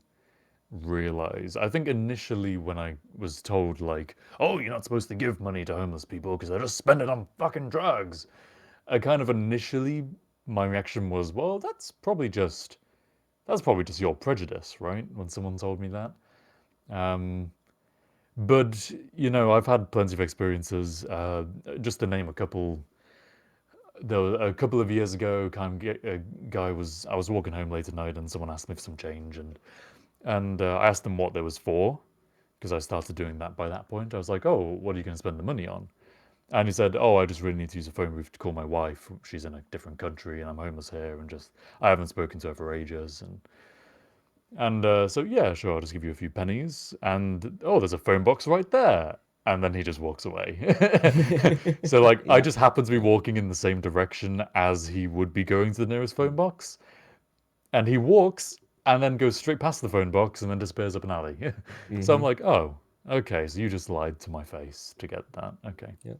realize. I think initially when I was told like, oh, you're not supposed to give money to homeless people because they'll just spend it on fucking drugs. I kind of initially my reaction was, well, that's probably just your prejudice, right? When someone told me that. Um, but I've had plenty of experiences. Just to name a couple, there were a couple of years ago, a guy was I was walking home late at night, and someone asked me for some change, and I asked them what there was for, because I started doing that by that point. I was like, oh, what are you going to spend the money on? And he said, oh, I just really need to use a phone booth to call my wife. She's in a different country, and I'm homeless here, and just I haven't spoken to her for ages, and so yeah, sure, I'll just give you a few pennies, and oh, there's a phone box right there. And then he just walks away. So like I Yeah. just happen to be walking in the same direction as he would be going to the nearest phone box. And he walks and then goes straight past the phone box and then disappears up an alley. So I'm Mm-hmm. like, oh, okay, so you just lied to my face to get that. Okay. Yep.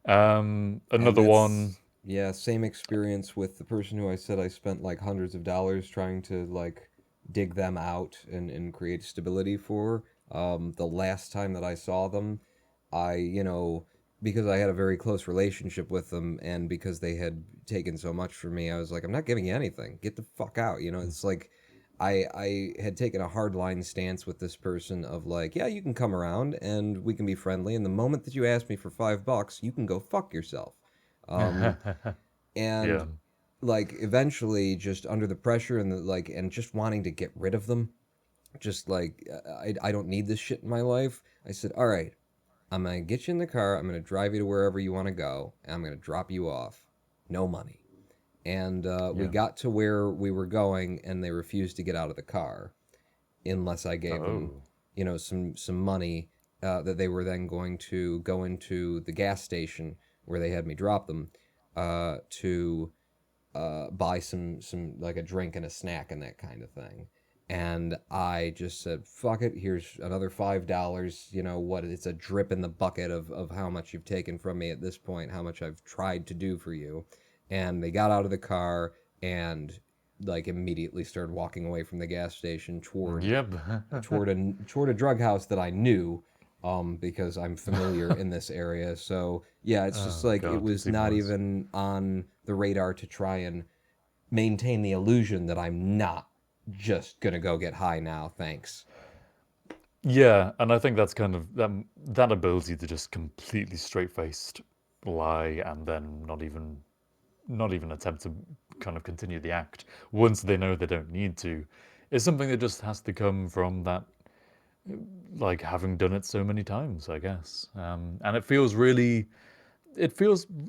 And Another one. that's same experience with the person who I said I spent like hundreds of dollars trying to like dig them out and create stability for. The last time that I saw them, I, because I had a very close relationship with them and because they had taken so much from me, I was like, I'm not giving you anything. Get the fuck out. It's like I had taken a hard line stance with this person of like, yeah, you can come around and we can be friendly. And the moment that you ask me for $5, you can go fuck yourself. Um, Yeah. and like eventually, just under the pressure and and just wanting to get rid of them, just like I don't need this shit in my life. I said, all right, I'm gonna get you in the car. I'm gonna drive you to wherever you want to go, and I'm gonna drop you off. No money. And we Yeah. got to where we were going, and they refused to get out of the car unless I gave them, Oh. some money that they were then going to go into the gas station where they had me drop them to buy some like a drink and a snack and that kind of thing. And I just said, fuck it, here's another $5. You know what? It's a drip in the bucket of how much you've taken from me at this point, how much I've tried to do for you. And they got out of the car and like immediately started walking away from the gas station toward Yep. toward a drug house that I knew, because I'm familiar in this area. So yeah, it's just Oh, like it God, was it's even not worse. even on the radar to try and maintain the illusion that I'm not just gonna go get high now. Thanks. Yeah, and I think that's kind of that ability to just completely straight-faced lie and then not even attempt to kind of continue the act once they know they don't need to is something that just has to come from that, like having done it so many times, I guess. And it feels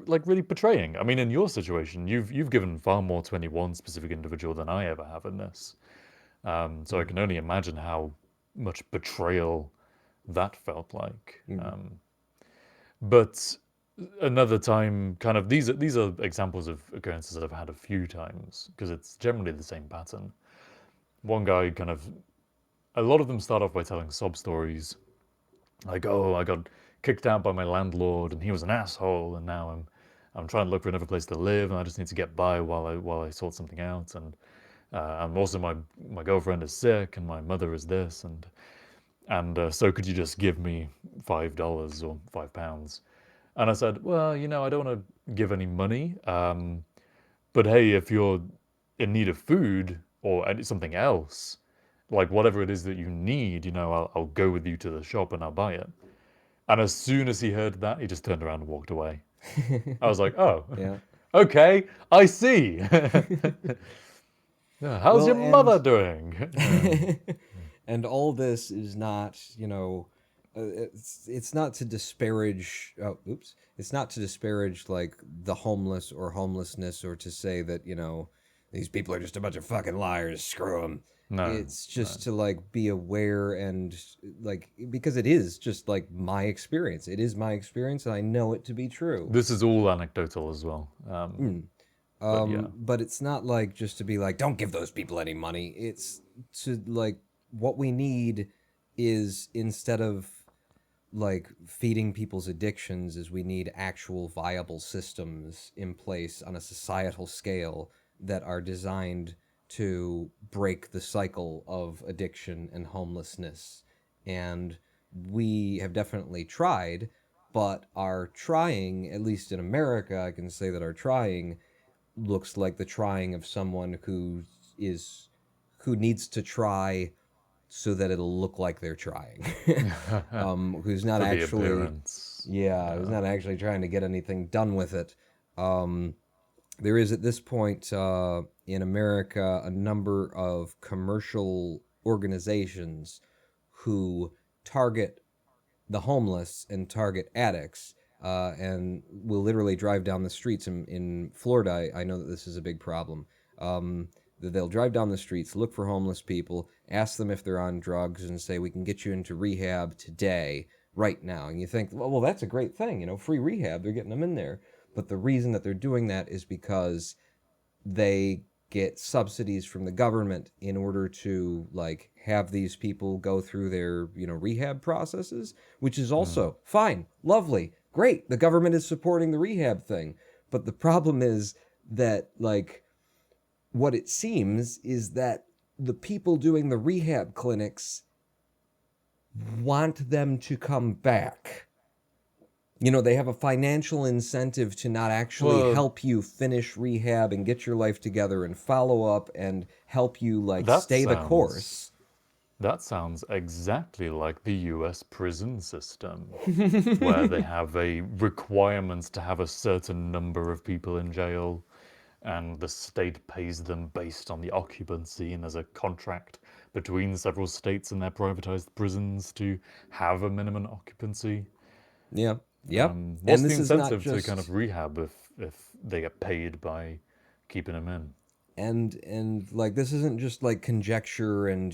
like really betraying. I mean, in your situation, you've given far more to any one specific individual than I ever have in this. So I can only imagine how much betrayal that felt like. But another time, kind of these are examples of occurrences that I've had a few times because it's generally the same pattern. One guy kind of, a lot of them start off by telling sob stories, like, oh, I got kicked out by my landlord and he was an asshole, and now I'm trying to look for another place to live, and I just need to get by while I sort something out, and also my girlfriend is sick, and my mother is this, and so could you just give me $5 or £5? And I said, well, I don't want to give any money, but hey, if you're in need of food or something else, like whatever it is that you need, I'll go with you to the shop and I'll buy it. And as soon as he heard that, he just turned around and walked away. I was like, oh, Yeah. okay, I see. Yeah, how's Well, your mother doing? and all this is not, it's not to disparage. Oh, oops! It's not to disparage like the homeless or homelessness, or to say that these people are just a bunch of fucking liars. Screw them. No, It's just to like be aware and like because it is just like my experience. It is my experience, and I know it to be true. this is all anecdotal as well. But yeah, But it's not like just to be like, don't give those people any money. It's to like, what we need is instead of like feeding people's addictions, is we need actual viable systems in place on a societal scale that are designed to break the cycle of addiction and homelessness. And we have definitely tried, but our trying, at least in America, I can say that our trying looks like the trying of someone who needs to try so that it'll look like they're trying. Who's not for the actually appearance. who's not actually trying to get anything done with it. There is at this point in America a number of commercial organizations who target the homeless and target addicts, and will literally drive down the streets in Florida. I know that this is a big problem. That they'll drive down the streets, look for homeless people, ask them if they're on drugs, and say, we can get you into rehab today, right now. And you think, well, that's a great thing, free rehab, they're getting them in there. But the reason that they're doing that is because they get subsidies from the government in order to like have these people go through their rehab processes, which is also fine, lovely, great. The government is supporting the rehab thing. But the problem is that like what it seems is that the people doing the rehab clinics want them to come back. They have a financial incentive to not actually help you finish rehab and get your life together and follow up and help you like That stay the sounds course. That sounds exactly like the US prison system, where they have a requirement to have a certain number of people in jail, and the state pays them based on the occupancy, and there's a contract between several states and their privatized prisons to have a minimum occupancy. Yeah. Yep. What's And the this is not incentive to kind just of rehab if they get paid by keeping them in? and like this isn't just like conjecture and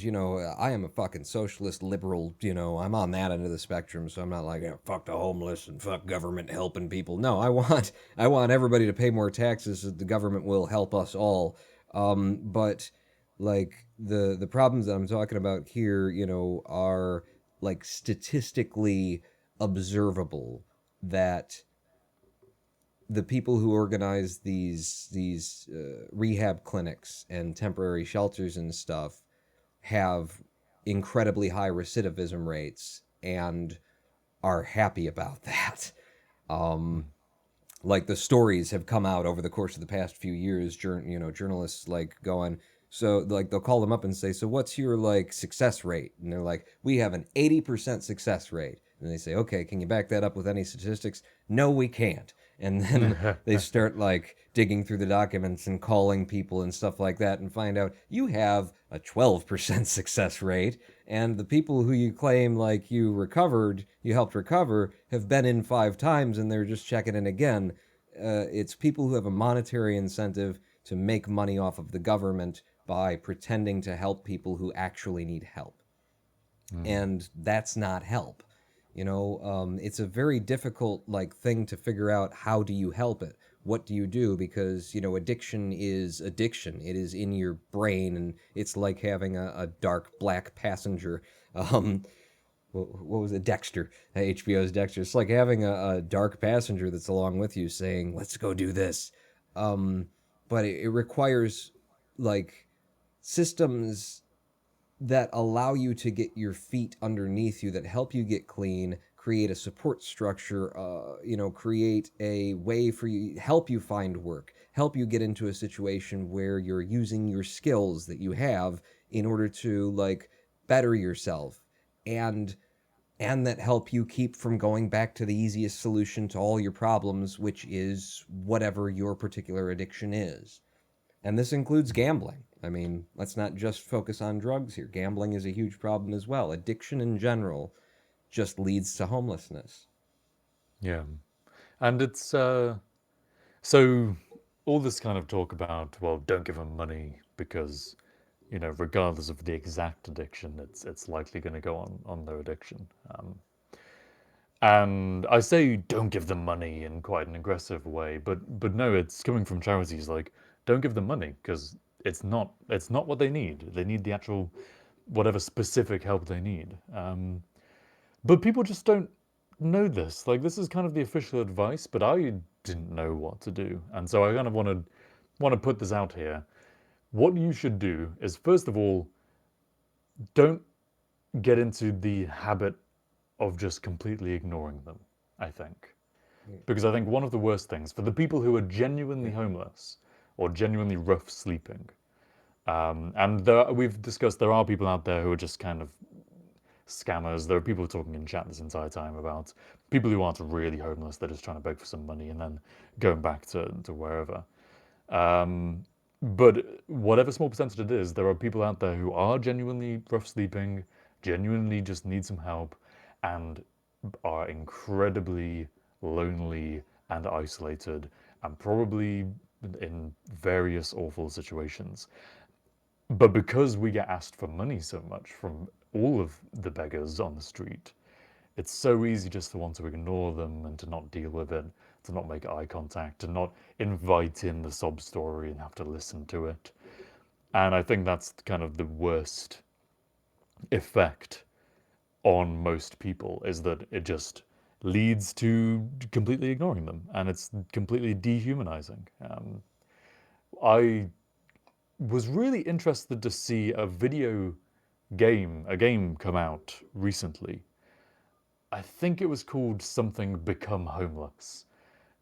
I am a fucking socialist liberal, I'm on that end of the spectrum, so I'm not like fuck the homeless and fuck government helping people. No, I want everybody to pay more taxes so the government will help us all. But like the problems that I'm talking about here, are like statistically observable, that the people who organize these rehab clinics and temporary shelters and stuff have incredibly high recidivism rates and are happy about that. Um, like the stories have come out over the course of the past few years, journalists like going, so like they'll call them up and say, so what's your like success rate? And they're like, we have an 80% success rate. And they say, okay, can you back that up with any statistics? No, we can't. And then they start like digging through the documents and calling people and stuff like that and find out you have a 12% success rate. And the people who you claim like you helped recover, have been in 5 times and they're just checking in again. It's people who have a monetary incentive to make money off of the government by pretending to help people who actually need help. And that's not help. It's a very difficult like thing to figure out. How do you help it? What do you do? Because addiction is addiction. It is in your brain, and it's like having a dark black passenger. What was it? Dexter, HBO's Dexter. It's like having a dark passenger that's along with you saying, let's go do this. But it requires like systems that allow you to get your feet underneath you, that help you get clean, create a support structure, create a way for you, help you find work, help you get into a situation where you're using your skills that you have in order to like better yourself, and that help you keep from going back to the easiest solution to all your problems, which is whatever your particular addiction is. And this includes gambling. I mean, let's not just focus on drugs here. Gambling is a huge problem as well. Addiction in general just leads to homelessness. Yeah. And it's so all this kind of talk about, well, don't give them money because, regardless of the exact addiction, it's likely going to go on their addiction. And I say don't give them money in quite an aggressive way, but no, it's coming from charities like don't give them money because it's not what they need. They need the actual whatever specific help they need. But people just don't know this. Like this is kind of the official advice, but I didn't know what to do, and so I kind of want to put this out here. What you should do is first of all, don't get into the habit of just completely ignoring them. I think. Because I think one of the worst things for the people who are genuinely homeless or genuinely rough sleeping, and we've discussed there are people out there who are just kind of scammers. There are people talking in chat this entire time about people who aren't really homeless. They're just trying to beg for some money and then going back to wherever. But whatever small percentage it is, there are people out there who are genuinely rough sleeping, genuinely just need some help, and are incredibly lonely and isolated, and probably in various awful situations. But because we get asked for money so much from all of the beggars on the street, it's so easy just to want to ignore them and to not deal with it, to not make eye contact, to not invite in the sob story and have to listen to it. And I think that's kind of the worst effect on most people, is that it just leads to completely ignoring them, and it's completely dehumanizing. I was really interested to see a game come out recently. I think it was called something Become Homeless.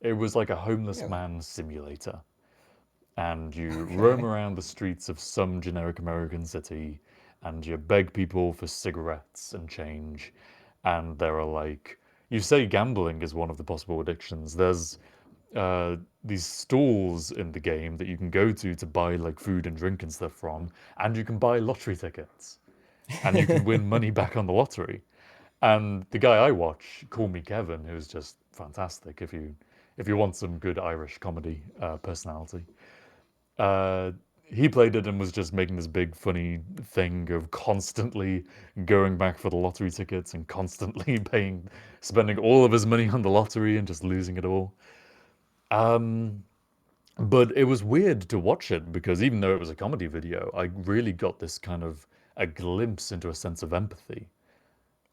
It was like a homeless Yeah. man simulator. And you roam Okay. around the streets of some generic American city and you beg people for cigarettes and change. And there are like, you say gambling is one of the possible addictions. There's these stalls in the game that you can go to buy like food and drink and stuff from, and you can buy lottery tickets and you can win money back on the lottery. And the guy I watch, Call Me Kevin, who's just fantastic if you want some good Irish comedy personality. Uh, he played it and was just making this big funny thing of constantly going back for the lottery tickets and constantly spending all of his money on the lottery and just losing it all. Um, But it was weird to watch it because even though it was a comedy video, I really got this kind of a glimpse into a sense of empathy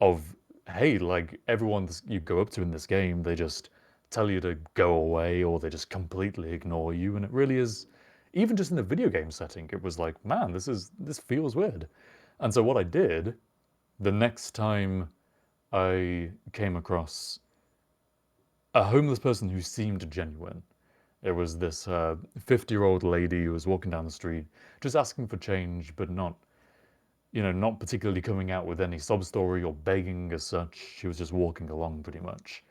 of, hey, like everyone you go up to in this game, they just tell you to go away or they just completely ignore you. And it really is, even just in the video game setting, it was like, man, this feels weird. And so what I did the next time I came across a homeless person who seemed genuine. It was this 50-year-old lady who was walking down the street, just asking for change, but not, not particularly coming out with any sob story or begging as such. She was just walking along pretty much.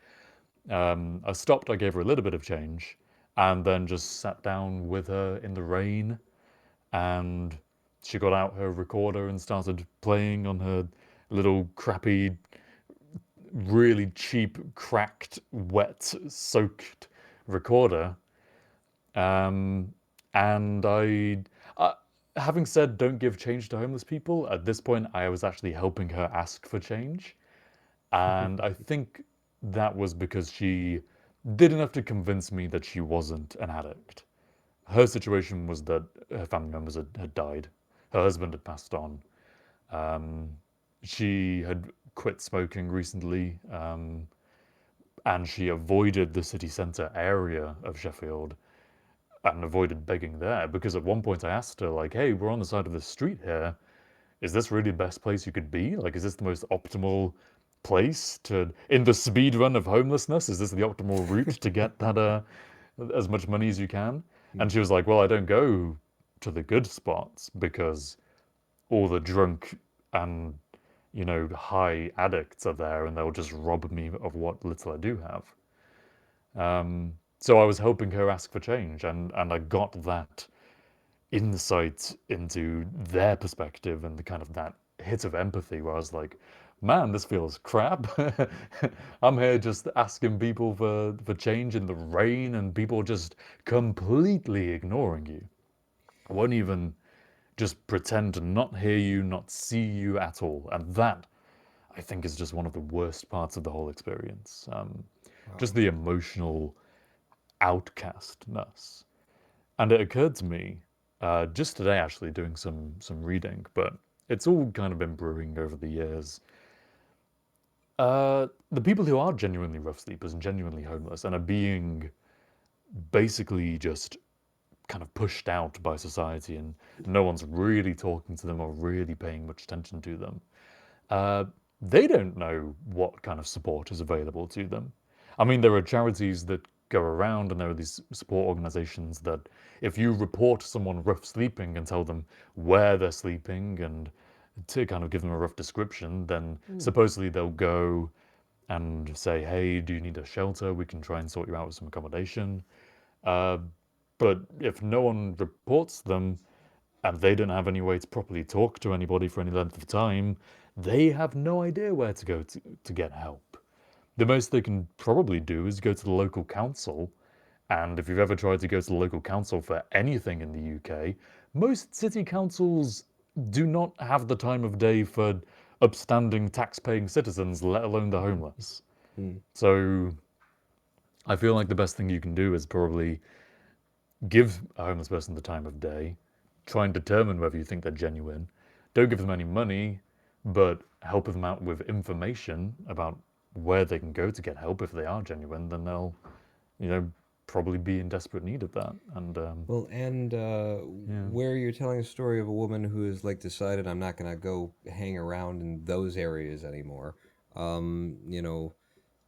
I stopped, I gave her a little bit of change, and then just sat down with her in the rain. And she got out her recorder and started playing on her little crappy, really cheap, cracked, wet, soaked recorder. Um, and having said don't give change to homeless people, at this point I was actually helping her ask for change. And I think that was because she did enough to convince me that she wasn't an addict. Her situation was that her family members had died, her husband had passed on. Um, she had quit smoking recently, and she avoided the city centre area of Sheffield and avoided begging there because at one point I asked her, like, hey, we're on the side of the street here. Is this really the best place you could be? Like, is this the most optimal place to, in the speed run of homelessness, is this the optimal route to get that, as much money as you can? And she was like, well, I don't go to the good spots because all the drunk and, high addicts are there and they'll just rob me of what little I do have. So I was helping her ask for change, and I got that insight into their perspective and the kind of that hit of empathy where I was like, man, this feels crap. I'm here just asking people for change in the rain and people just completely ignoring you. I won't even just pretend to not hear you, not see you at all. And that, I think, is just one of the worst parts of the whole experience. Just Wow. the emotional outcastness. And it occurred to me just today, actually, doing some reading, but it's all kind of been brewing over the years. The people who are genuinely rough sleepers and genuinely homeless and are being basically just kind of pushed out by society and no one's really talking to them or really paying much attention to them, uh, they don't know what kind of support is available to them. I mean, there are charities that go around and there are these support organizations that if you report someone rough sleeping and tell them where they're sleeping and to kind of give them a rough description, then supposedly they'll go and say, hey, do you need a shelter? We can try and sort you out with some accommodation. Uh, but if no one reports them and they don't have any way to properly talk to anybody for any length of time, they have no idea where to go to get help. The most they can probably do is go to the local council. And if you've ever tried to go to the local council for anything in the UK, most city councils do not have the time of day for upstanding tax-paying citizens, let alone the homeless. Mm. So I feel like the best thing you can do is probably give a homeless person the time of day, try and determine whether you think they're genuine. Don't give them any money, but help them out with information about where they can go to get help. If they are genuine, then they'll, you know, probably be in desperate need of that. And Well, and yeah, where you're telling a story of a woman who has like decided I'm not gonna go hang around in those areas anymore. You know,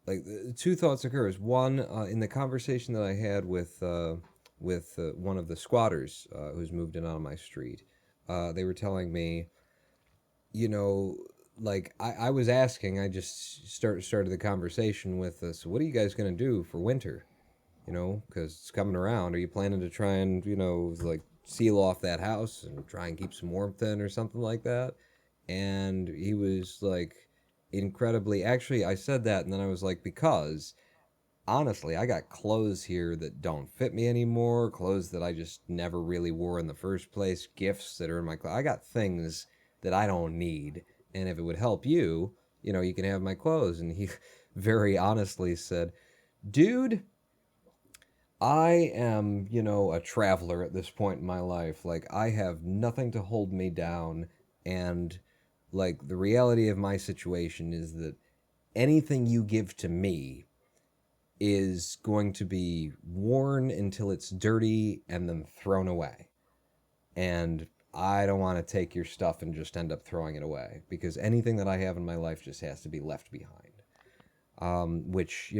like two thoughts occurs. One, in the conversation that I had with one of the squatters who's moved in on my street, they were telling me, you know, like I was asking, I just started the conversation with, so what are you guys gonna do for winter? You know, because it's coming around. Are you planning to try and, like seal off that house and try and keep some warmth in or something like that? And he was like, incredibly, actually, I said that and then I was like, because honestly, I got clothes here that don't fit me anymore, clothes that I just never really wore in the first place, gifts that are in my closet. I got things that I don't need. And if it would help you, you can have my clothes. And he very honestly said, dude, I am, a traveler at this point in my life. Like, I have nothing to hold me down. And, like, the reality of my situation is that anything you give to me is going to be worn until it's dirty and then thrown away. And I don't want to take your stuff and just end up throwing it away because anything that I have in my life just has to be left behind. Which,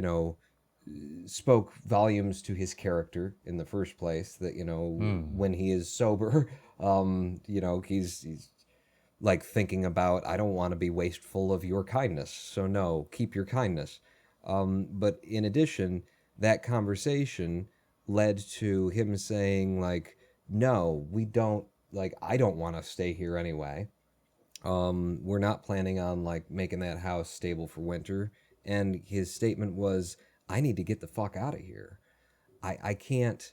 spoke volumes to his character in the first place that, when he is sober, he's like thinking about, I don't want to be wasteful of your kindness. So no, keep your kindness. But in addition, that conversation led to him saying like, no, we don't, like, I don't want to stay here anyway. We're not planning on like making that house stable for winter. And his statement was, I need to get the fuck out of here. I can't.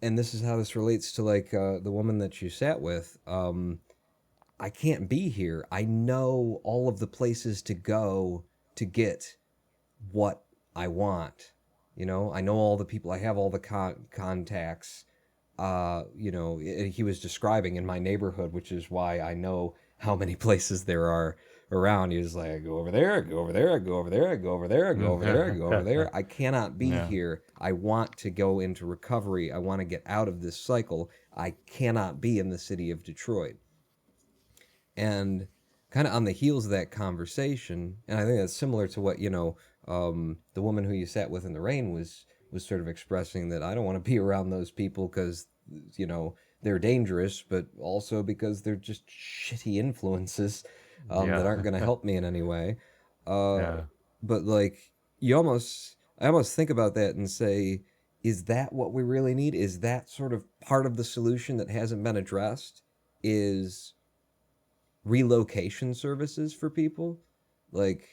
And this is how this relates to like the woman that you sat with. I can't be here. I know all of the places to go to get what I want. I know all the people. I have all the contacts. He was describing in my neighborhood, which is why I know how many places there are around. He was like, I go over there, I go over there, I go over there, I go over there, I go over there, I go over there. I cannot be Yeah. here. I want to go into recovery. I want to get out of this cycle. I cannot be in the city of Detroit. And kind of on the heels of that conversation, and I think that's similar to what, the woman who you sat with in the rain was sort of expressing that I don't want to be around those people because, they're dangerous, but also because they're just shitty influences that aren't going to help me in any way. Yeah. But like, I almost think about that and say, is that what we really need? Is that sort of part of the solution that hasn't been addressed? Is relocation services for people? Like,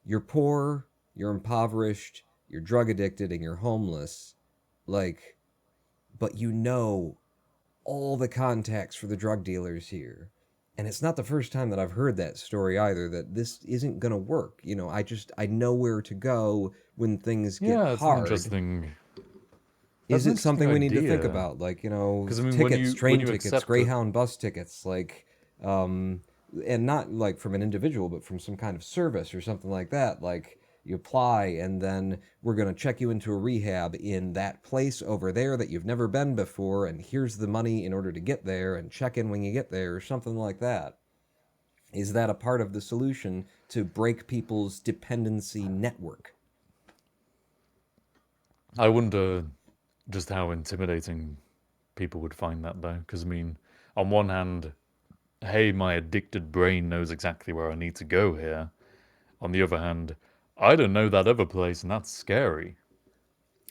you're poor, you're impoverished, you're drug addicted, and you're homeless. Like, but all the contacts for the drug dealers here. And it's not the first time that I've heard that story either, that this isn't going to work. I know where to go when things get Yeah, it's an hard. interesting. Is That's an it something we need to think idea. about? Like, 'Cause, I mean, tickets, train when you tickets, accept Greyhound bus tickets, like, and not like from an individual, but from some kind of service or something like that. Like, you apply and then we're going to check you into a rehab in that place over there that you've never been before. And here's the money in order to get there and check in when you get there or something like that. Is that a part of the solution to break people's dependency network? I wonder just how intimidating people would find that though, because I mean, on one hand, hey, my addicted brain knows exactly where I need to go here. On the other hand, I don't know that other place, and that's scary.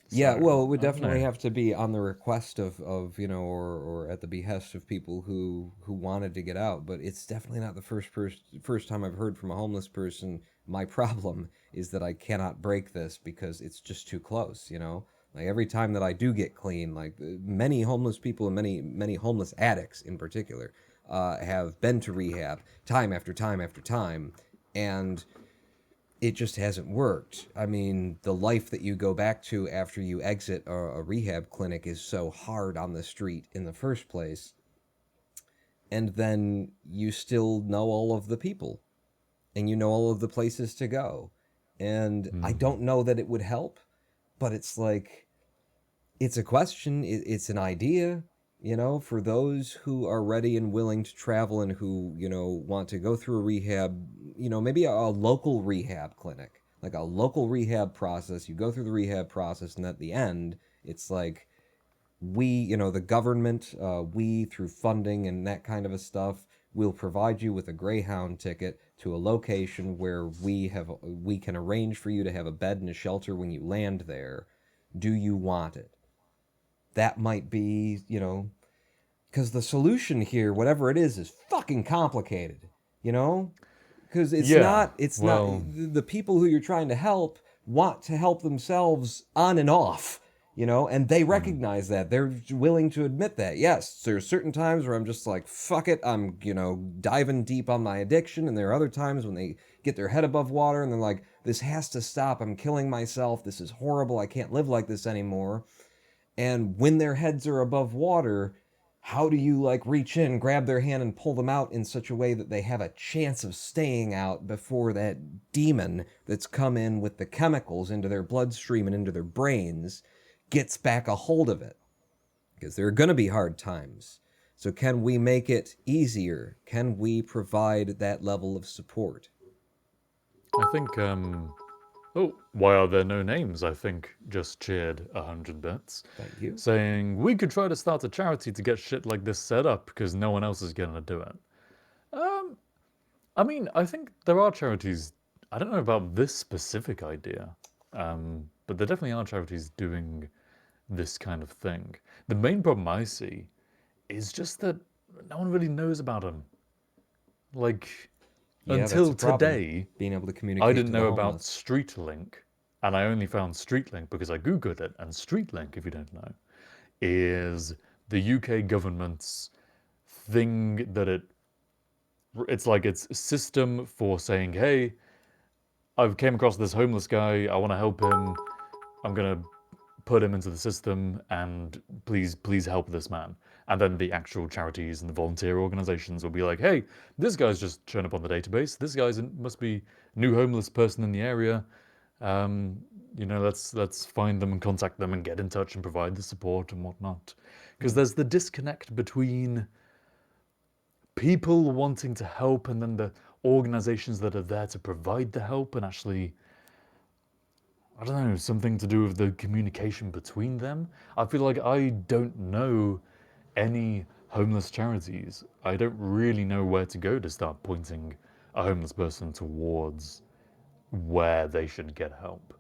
Yeah, So well, it would I don't definitely know. have to be on the request of or at the behest of people who wanted to get out. But it's definitely not the first time I've heard from a homeless person. My problem is that I cannot break this because it's just too close. Like every time that I do get clean, like many homeless people and many homeless addicts in particular, have been to rehab time after time after time, and it just hasn't worked. I mean, the life that you go back to after you exit a rehab clinic is so hard on the street in the first place. And then you still know all of the people and you know all of the places to go. And I Hmm. don't know that it would help, but it's like, it's a question, it's an idea, for those who are ready and willing to travel and who, want to go through a rehab, maybe a local rehab clinic, like a local rehab process. You go through the rehab process, and at the end, it's like, the government, we through funding and that kind of a stuff, will provide you with a Greyhound ticket to a location where we can arrange for you to have a bed and a shelter when you land there. Do you want it? That might be, because the solution here, whatever it is fucking complicated, you know? Because Yeah. it's not, Well. the people who you're trying to help want to help themselves on and off, and they Hmm. recognize that. They're willing to admit that. Yes, there are certain times where I'm just like, fuck it, I'm, diving deep on my addiction. And there are other times when they get their head above water and they're like, this has to stop. I'm killing myself. This is horrible. I can't live like this anymore. And when their heads are above water, how do you like reach in, grab their hand, and pull them out in such a way that they have a chance of staying out before that demon that's come in with the chemicals into their bloodstream and into their brains gets back a hold of it? Because there are going to be hard times. So can we make it easier? Can we provide that level of support? I think, oh, why are there no names? I think just cheered 100 bits. Thank you. Saying, we could try to start a charity to get shit like this set up because no one else is going to do it. I mean, I think there are charities, I don't know about this specific idea, but there definitely are charities doing this kind of thing. The main problem I see is just that no one really knows about them. Like, Yeah, that's until a problem, today, being able to communicate I didn't to the know about homeless. StreetLink, and I only found StreetLink because I Googled it. And StreetLink, if you don't know, is the UK government's thing that it's like its system for saying, hey, I've came across this homeless guy, I want to help him, I'm gonna put him into the system, and please help this man. And then the actual charities and the volunteer organizations will be like, hey, this guy's just shown up on the database, this guy's must be new homeless person in the area, you know, let's find them and contact them and get in touch and provide the support and whatnot. Because there's the disconnect between people wanting to help and then the organizations that are there to provide the help, and actually, I don't know, something to do with the communication between them. I feel like I don't know any homeless charities. I don't really know where to go to start pointing a homeless person towards where they should get help.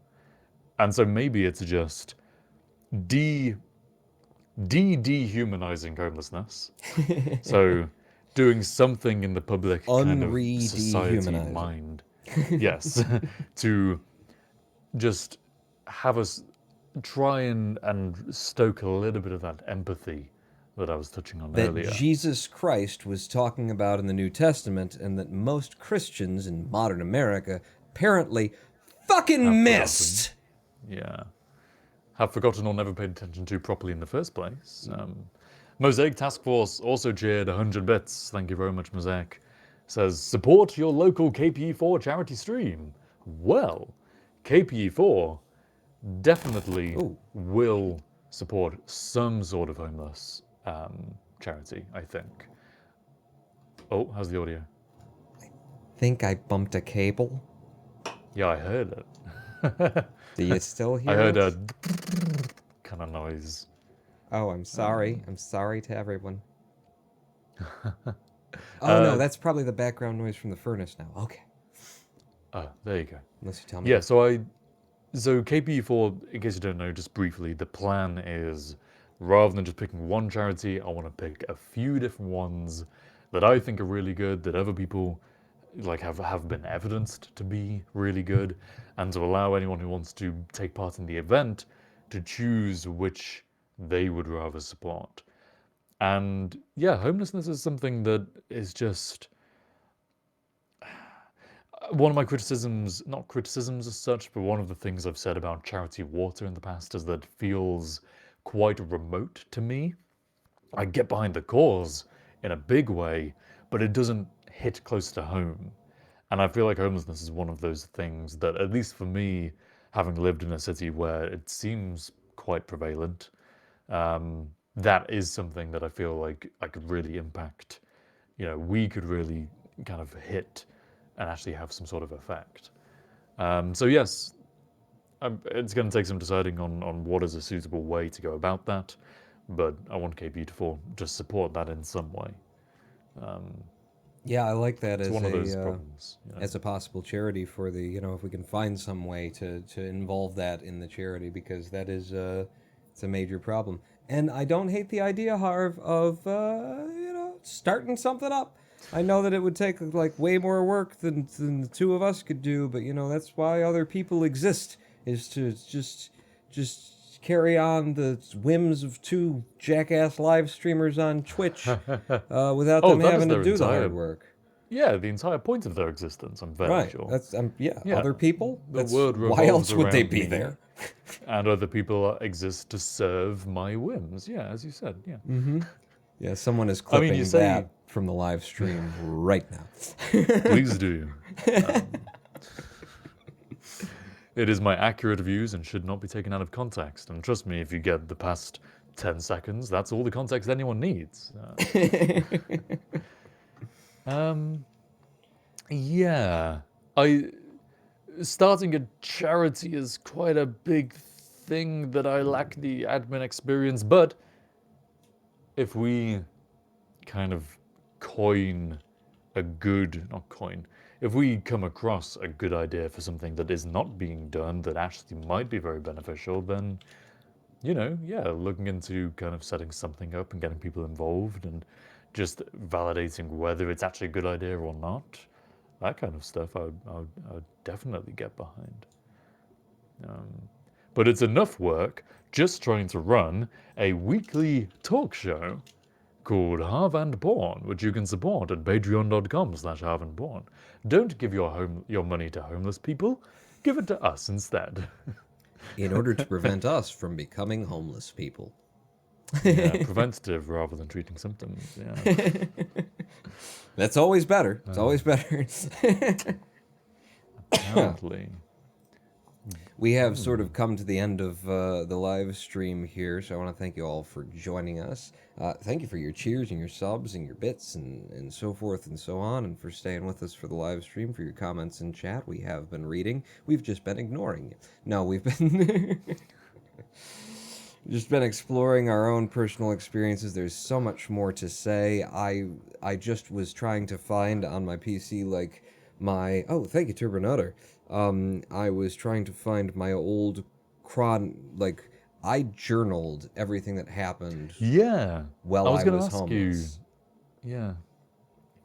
And so maybe it's just dehumanizing homelessness. So doing something in the public kind of society Dehumanizing. mind. Yes. To just have us try and stoke a little bit of that empathy that I was touching on That earlier. Jesus Christ was talking about in the New Testament, and that most Christians in modern America apparently fucking Have missed. Yeah. Have forgotten or never paid attention to properly in the first place. Mosaic Task Force also cheered 100 bits. Thank you very much, Mosaic. Says, support your local KPE4 charity stream. Well, KPE4 definitely Ooh. will support some sort of homeless charity, I think. Oh, how's the audio? Think I bumped a cable? Yeah, I heard it. Do you still hear I heard it? a kind of noise. Oh, I'm sorry. I'm sorry to everyone. Oh no, that's probably the background noise from the furnace now. Okay. Oh, there you go. Unless you tell me. Yeah, so KPE4, in case you don't know, just briefly, the plan is rather than just picking one charity, I want to pick a few different ones that I think are really good, that other people like have been evidenced to be really good, and to allow anyone who wants to take part in the event to choose which they would rather support. And yeah, homelessness is something that is just one of my criticisms, not criticisms as such, but one of the things I've said about charity water in the past is that it feels quite remote to me. I get behind the cause in a big way, but it doesn't hit close to home. And I feel like homelessness is one of those things that, at least for me, having lived in a city where it seems quite prevalent, that is something that I feel like I could really impact. You know, we could really kind of hit and actually have some sort of effect. So yes, it's going to take some deciding on what is a suitable way to go about that, but I want KP to just support that in some way. Yeah, I like that It's as one of those a problems. You know? as a possible charity for the, you know, if we can find some way to involve that in the charity, because that is it's a major problem. And I don't hate the idea, Harv, of you know, starting something up. I know that it would take like way more work than the two of us could do, but you know, that's why other people exist, is to just carry on the whims of two jackass live streamers on Twitch without Oh, them that is having to their do the entire- hard work. Yeah, the entire point of their existence, I'm very Right. sure. That's yeah. Yeah, Other people. the That's world why revolves else would they around be me, there? and other people exist to serve my whims. Yeah, as you said, yeah. Yeah. Someone is I mean, you clipping say, that from the live stream right now. please do. It is my accurate views and should not be taken out of context. And trust me, if you get the past 10 seconds, that's all the context anyone needs. Yeah. I Starting a charity is quite a big thing that I lack the admin experience, but if we kind of coin a good, not coin, if we come across a good idea for something that is not being done that actually might be very beneficial, then, yeah, looking into kind of setting something up and getting people involved and just validating whether it's actually a good idea or not, that kind of stuff I would definitely get behind. But it's enough work just trying to run a weekly talk show called Harv and Porn, which you can support at patreon.com/harvandporn. Don't give your money to homeless people. Give it to us instead. In order to prevent us from becoming homeless people. Yeah, preventative rather than treating symptoms. Yeah. That's always better. It's always better. Apparently. We have sort of come to the end of the live stream here, so I want to thank you all for joining us. Thank you for your cheers and your subs and your bits and so forth and so on, and for staying with us for the live stream, for your comments in chat. We have been reading. We've just been ignoring you. No, we've been just been exploring our own personal experiences. There's so much more to say. I just was trying to find on my PC like my thank you Turbonutter. I was trying to find my old I journaled everything that happened Yeah. while I was I going to was ask homeless. you. Yeah.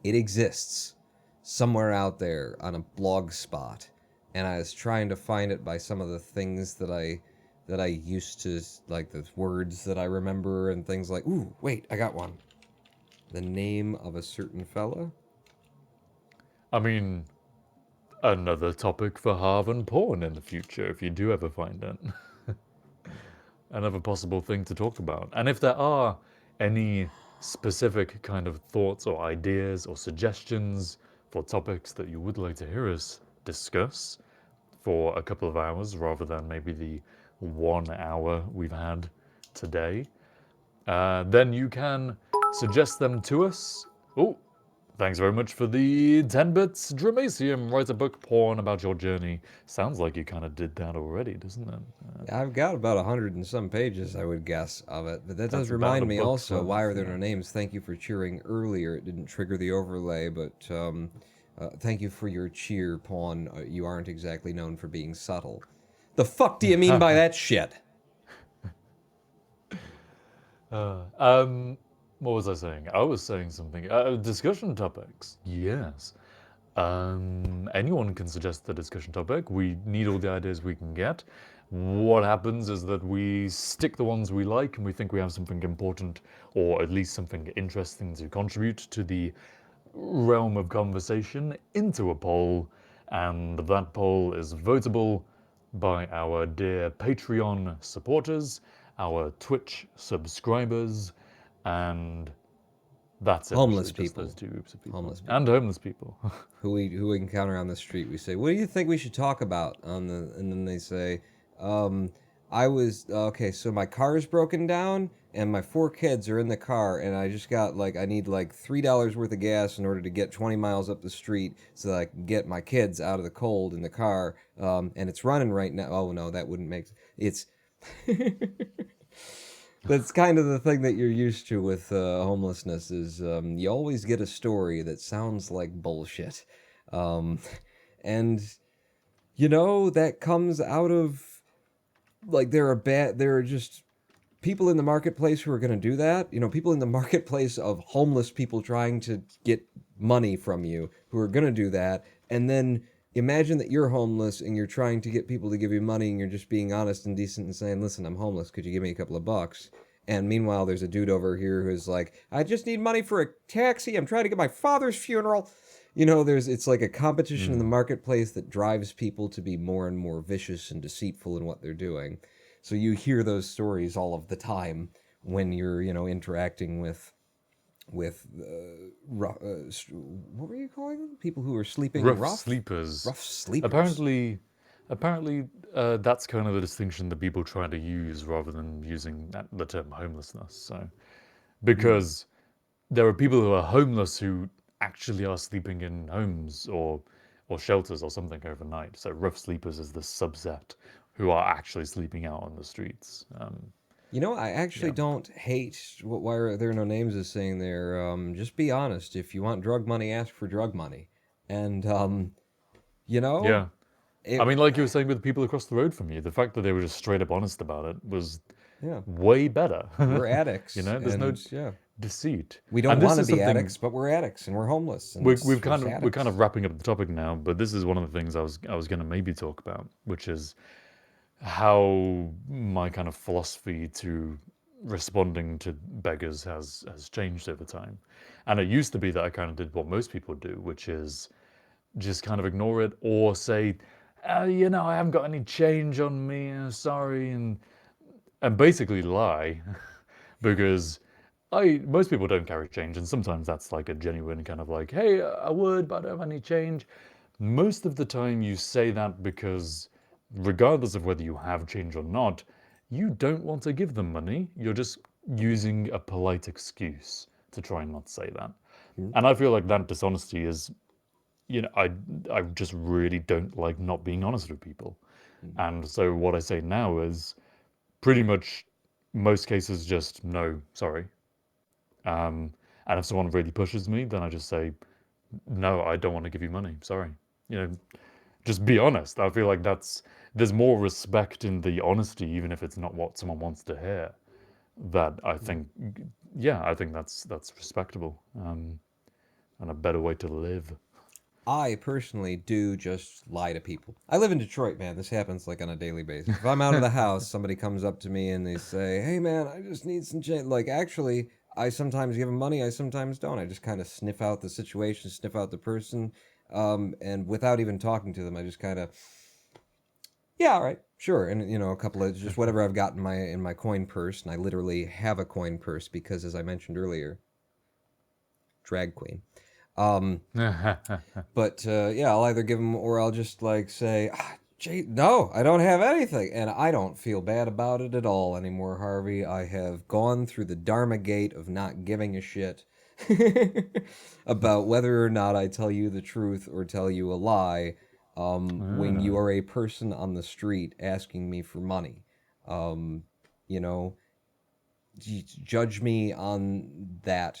It exists somewhere out there on a blog spot, and I was trying to find it by some of the things that I used to like, the words that I remember and things like. Ooh, wait, I got one. The name of a certain fella. I mean, another topic for Harv and Porn in the future, if you do ever find it. Another possible thing to talk about. And if there are any specific kind of thoughts or ideas or suggestions for topics that you would like to hear us discuss for a couple of hours rather than maybe the 1 hour we've had today, then you can suggest them to us. Oh, thanks very much for the 10 bits, Dramasium. Write a book, Porn, about your journey. Sounds like you kind of did that already, doesn't it? I've got about 100 and some pages, I would guess, of it. But that That's does about remind a me book's also, worth, why are there yeah. no names? Thank you for cheering earlier. It didn't trigger the overlay, but thank you for your cheer, Pawn. You aren't exactly known for being subtle. The fuck do you mean by that shit? What was I saying? I was saying something. Discussion topics. Yes. Anyone can suggest a discussion topic. We need all the ideas we can get. What happens is that we stick the ones we like and we think we have something important or at least something interesting to contribute to the realm of conversation into a poll, and that poll is votable by our dear Patreon supporters, our Twitch subscribers, and that's it. Homeless Actually, just people. those two groups of people. Homeless people. And homeless people. Who we encounter on the street. We say, "What do you think we should talk about?" And then they say, "I was okay. So my car is broken down, and my 4 kids are in the car, and I just got I need $3 worth of gas in order to get 20 miles up the street so that I can get my kids out of the cold in the car. And it's running right now. Oh no, that wouldn't make it's." That's kind of the thing that you're used to with homelessness is you always get a story that sounds like bullshit. And, that comes out of, there are just people in the marketplace who are going to do that. People in the marketplace of homeless people trying to get money from you who are going to do that. And then imagine that you're homeless and you're trying to get people to give you money and you're just being honest and decent and saying, listen, I'm homeless. Could you give me a couple of bucks? And meanwhile, there's a dude over here who's like, I just need money for a taxi. I'm trying to get my father's funeral. You know, it's like a competition in the marketplace that drives people to be more and more vicious and deceitful in what they're doing. So you hear those stories all of the time when you're, interacting with what were you calling them? People who are sleeping Rough rough? sleepers. Rough sleepers. Apparently, that's kind of the distinction that people try to use rather than using the term homelessness. So, because there are people who are homeless who actually are sleeping in homes or shelters or something overnight. So rough sleepers is the subset who are actually sleeping out on the streets. I actually don't hate what Why Are There No Names is saying there. Just be honest. If you want drug money, ask for drug money. And, Yeah. it, I mean, like you were saying with the people across the road from you, the fact that they were just straight up honest about it was yeah, way better. we're addicts. There's no And, yeah. deceit. We don't And this want to is be something addicts, but we're addicts and we're homeless and we're we're kind of wrapping up the topic now, but this is one of the things I was going to maybe talk about, which is how my kind of philosophy to responding to beggars has changed over time. And it used to be that I kind of did what most people do, which is just kind of ignore it or say, I haven't got any change on me, sorry, and basically lie because most people don't carry change, and sometimes that's like a genuine kind of like, hey, I would, but I don't have any change. Most of the time, you say that because, regardless of whether you have change or not, you don't want to give them money. You're just using a polite excuse to try and not say that. And I feel like that dishonesty is, I just really don't like not being honest with people. And so what I say now is pretty much most cases just no, sorry. And if someone really pushes me, then I just say, no, I don't want to give you money. Sorry. You know, just be honest. I feel like there's more respect in the honesty, even if it's not what someone wants to hear. That I think, yeah, I think that's respectable, and a better way to live. I personally do just lie to people. I live in Detroit, man. This happens like on a daily basis. If I'm out of the house, somebody comes up to me and they say, "Hey, man, I just need some change." Like, actually, I sometimes give them money, I sometimes don't. I just kind of sniff out the situation, sniff out the person, and without even talking to them, I just kind of, yeah, all right, sure, and a couple of just whatever I've got in my coin purse, and I literally have a coin purse because, as I mentioned earlier, drag queen. But yeah, I'll either give them or I'll just like say, Jay, no, I don't have anything. And I don't feel bad about it at all anymore, Harvey. I have gone through the Dharma gate of not giving a shit about whether or not I tell you the truth or tell you a lie when you are a person on the street asking me for money. You know, judge me on that.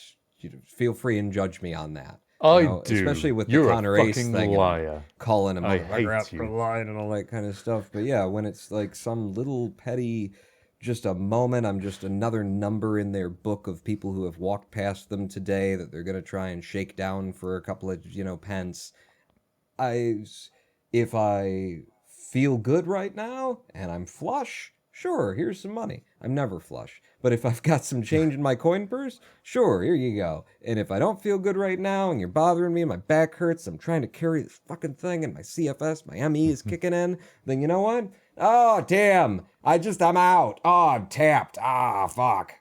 Feel free and judge me on that. I do. Especially with the You're a Connor Ace fucking thing liar. and calling a I motherfucker out hate for you. lying and all that kind of stuff. But yeah, when it's like some little petty, just a moment, I'm just another number in their book of people who have walked past them today that they're gonna try and shake down for a couple of pence. If I feel good right now and I'm flush, sure, here's some money. I'm never flush. But if I've got some change in my coin purse, sure, here you go. And if I don't feel good right now and you're bothering me and my back hurts, I'm trying to carry this fucking thing and my CFS, my ME is kicking in, then you know what? Oh, damn. I'm out. Oh, I'm tapped. Ah, fuck.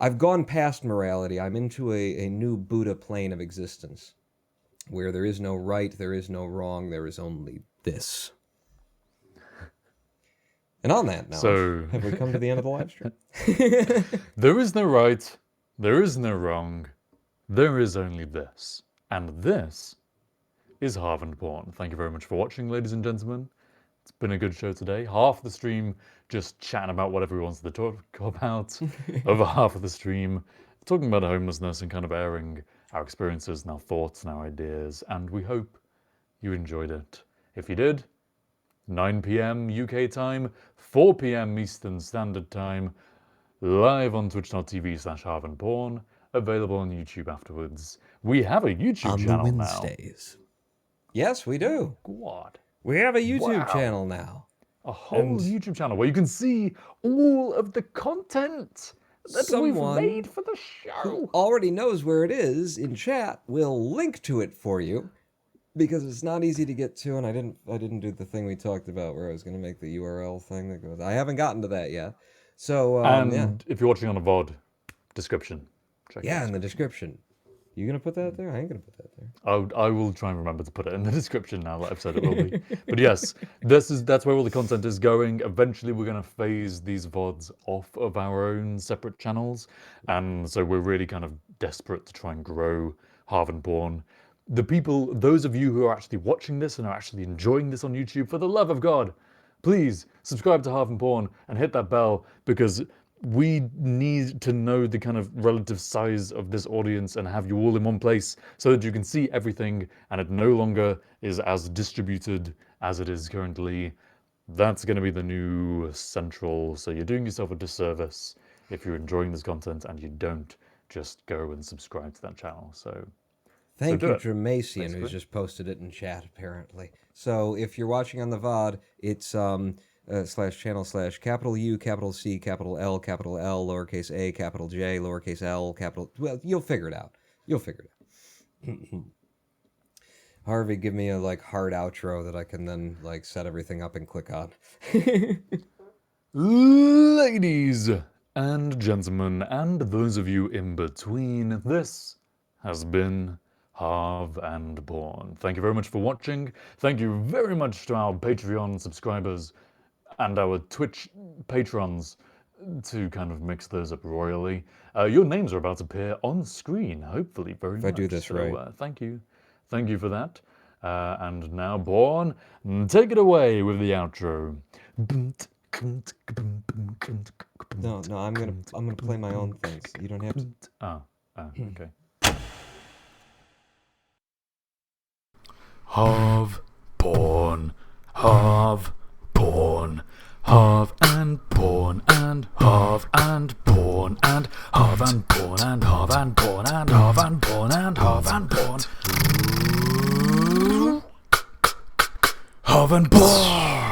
I've gone past morality. I'm into a new Buddha plane of existence where there is no right, there is no wrong, there is only this. And on that note, So have we come to the end of the live stream? there is no right, there is no wrong, there is only this. And this is Harv and Porn. Thank you very much for watching, ladies and gentlemen. It's been a good show today. Half the stream just chatting about whatever he wants to talk about. Over half of the stream talking about homelessness and kind of airing our experiences and our thoughts and our ideas. And we hope you enjoyed it. If you did, 9 p.m. UK time, 4 p.m. Eastern Standard Time, live on twitch.tv/harvandporn, available on YouTube afterwards. We have a YouTube On the channel now. Wednesdays. Yes, we do. What? We have a YouTube Wow. channel now. A whole YouTube channel where you can see all of the content someone for the who already knows where it is in chat will link to it for you, because it's not easy to get to, and I didn't do the thing we talked about where I was going to make the URL thing that goes. I haven't gotten to that yet. So And if you're watching on a VOD, description. Check yeah, it in the description. You gonna put that there? I ain't gonna put that there. I will try and remember to put it in the description now that I've said it will be. But yes, that's where all the content is going. Eventually we're going to phase these VODs off of our own separate channels. And so we're really kind of desperate to try and grow Harv and Born. Those of you who are actually watching this and are actually enjoying this on YouTube, for the love of God, please subscribe to Harv and Born and hit that bell, because we need to know the kind of relative size of this audience and have you all in one place so that you can see everything and it no longer is as distributed as it is currently. That's going to be the new central. So you're doing yourself a disservice if you're enjoying this content and you don't just go and subscribe to that channel. So Thank do you, it, Dramacian, who's basically. just posted it in chat, apparently. So if you're watching on the VOD, it's /channel /capital U, capital C, capital L, lowercase a, capital J, lowercase l, capital... Well, you'll figure it out. You'll figure it out. Harvey, give me a, hard outro that I can then, set everything up and click on. Ladies and gentlemen, and those of you in between, this has been Harv and Born. Thank you very much for watching. Thank you very much to our Patreon subscribers and our Twitch patrons to kind of mix those up royally. Your names are about to appear on screen, hopefully, very much. If I do this right. Thank you. Thank you for that. And now, Born, take it away with the outro. No, I'm gonna play my own things. You don't have to. Okay. Harv, Born, Harv, Born, Harv and Born, and Harv and Born, and Harv and Born, and Harv and Born, and Harv and Born, and Harv and Born, Harv and Born.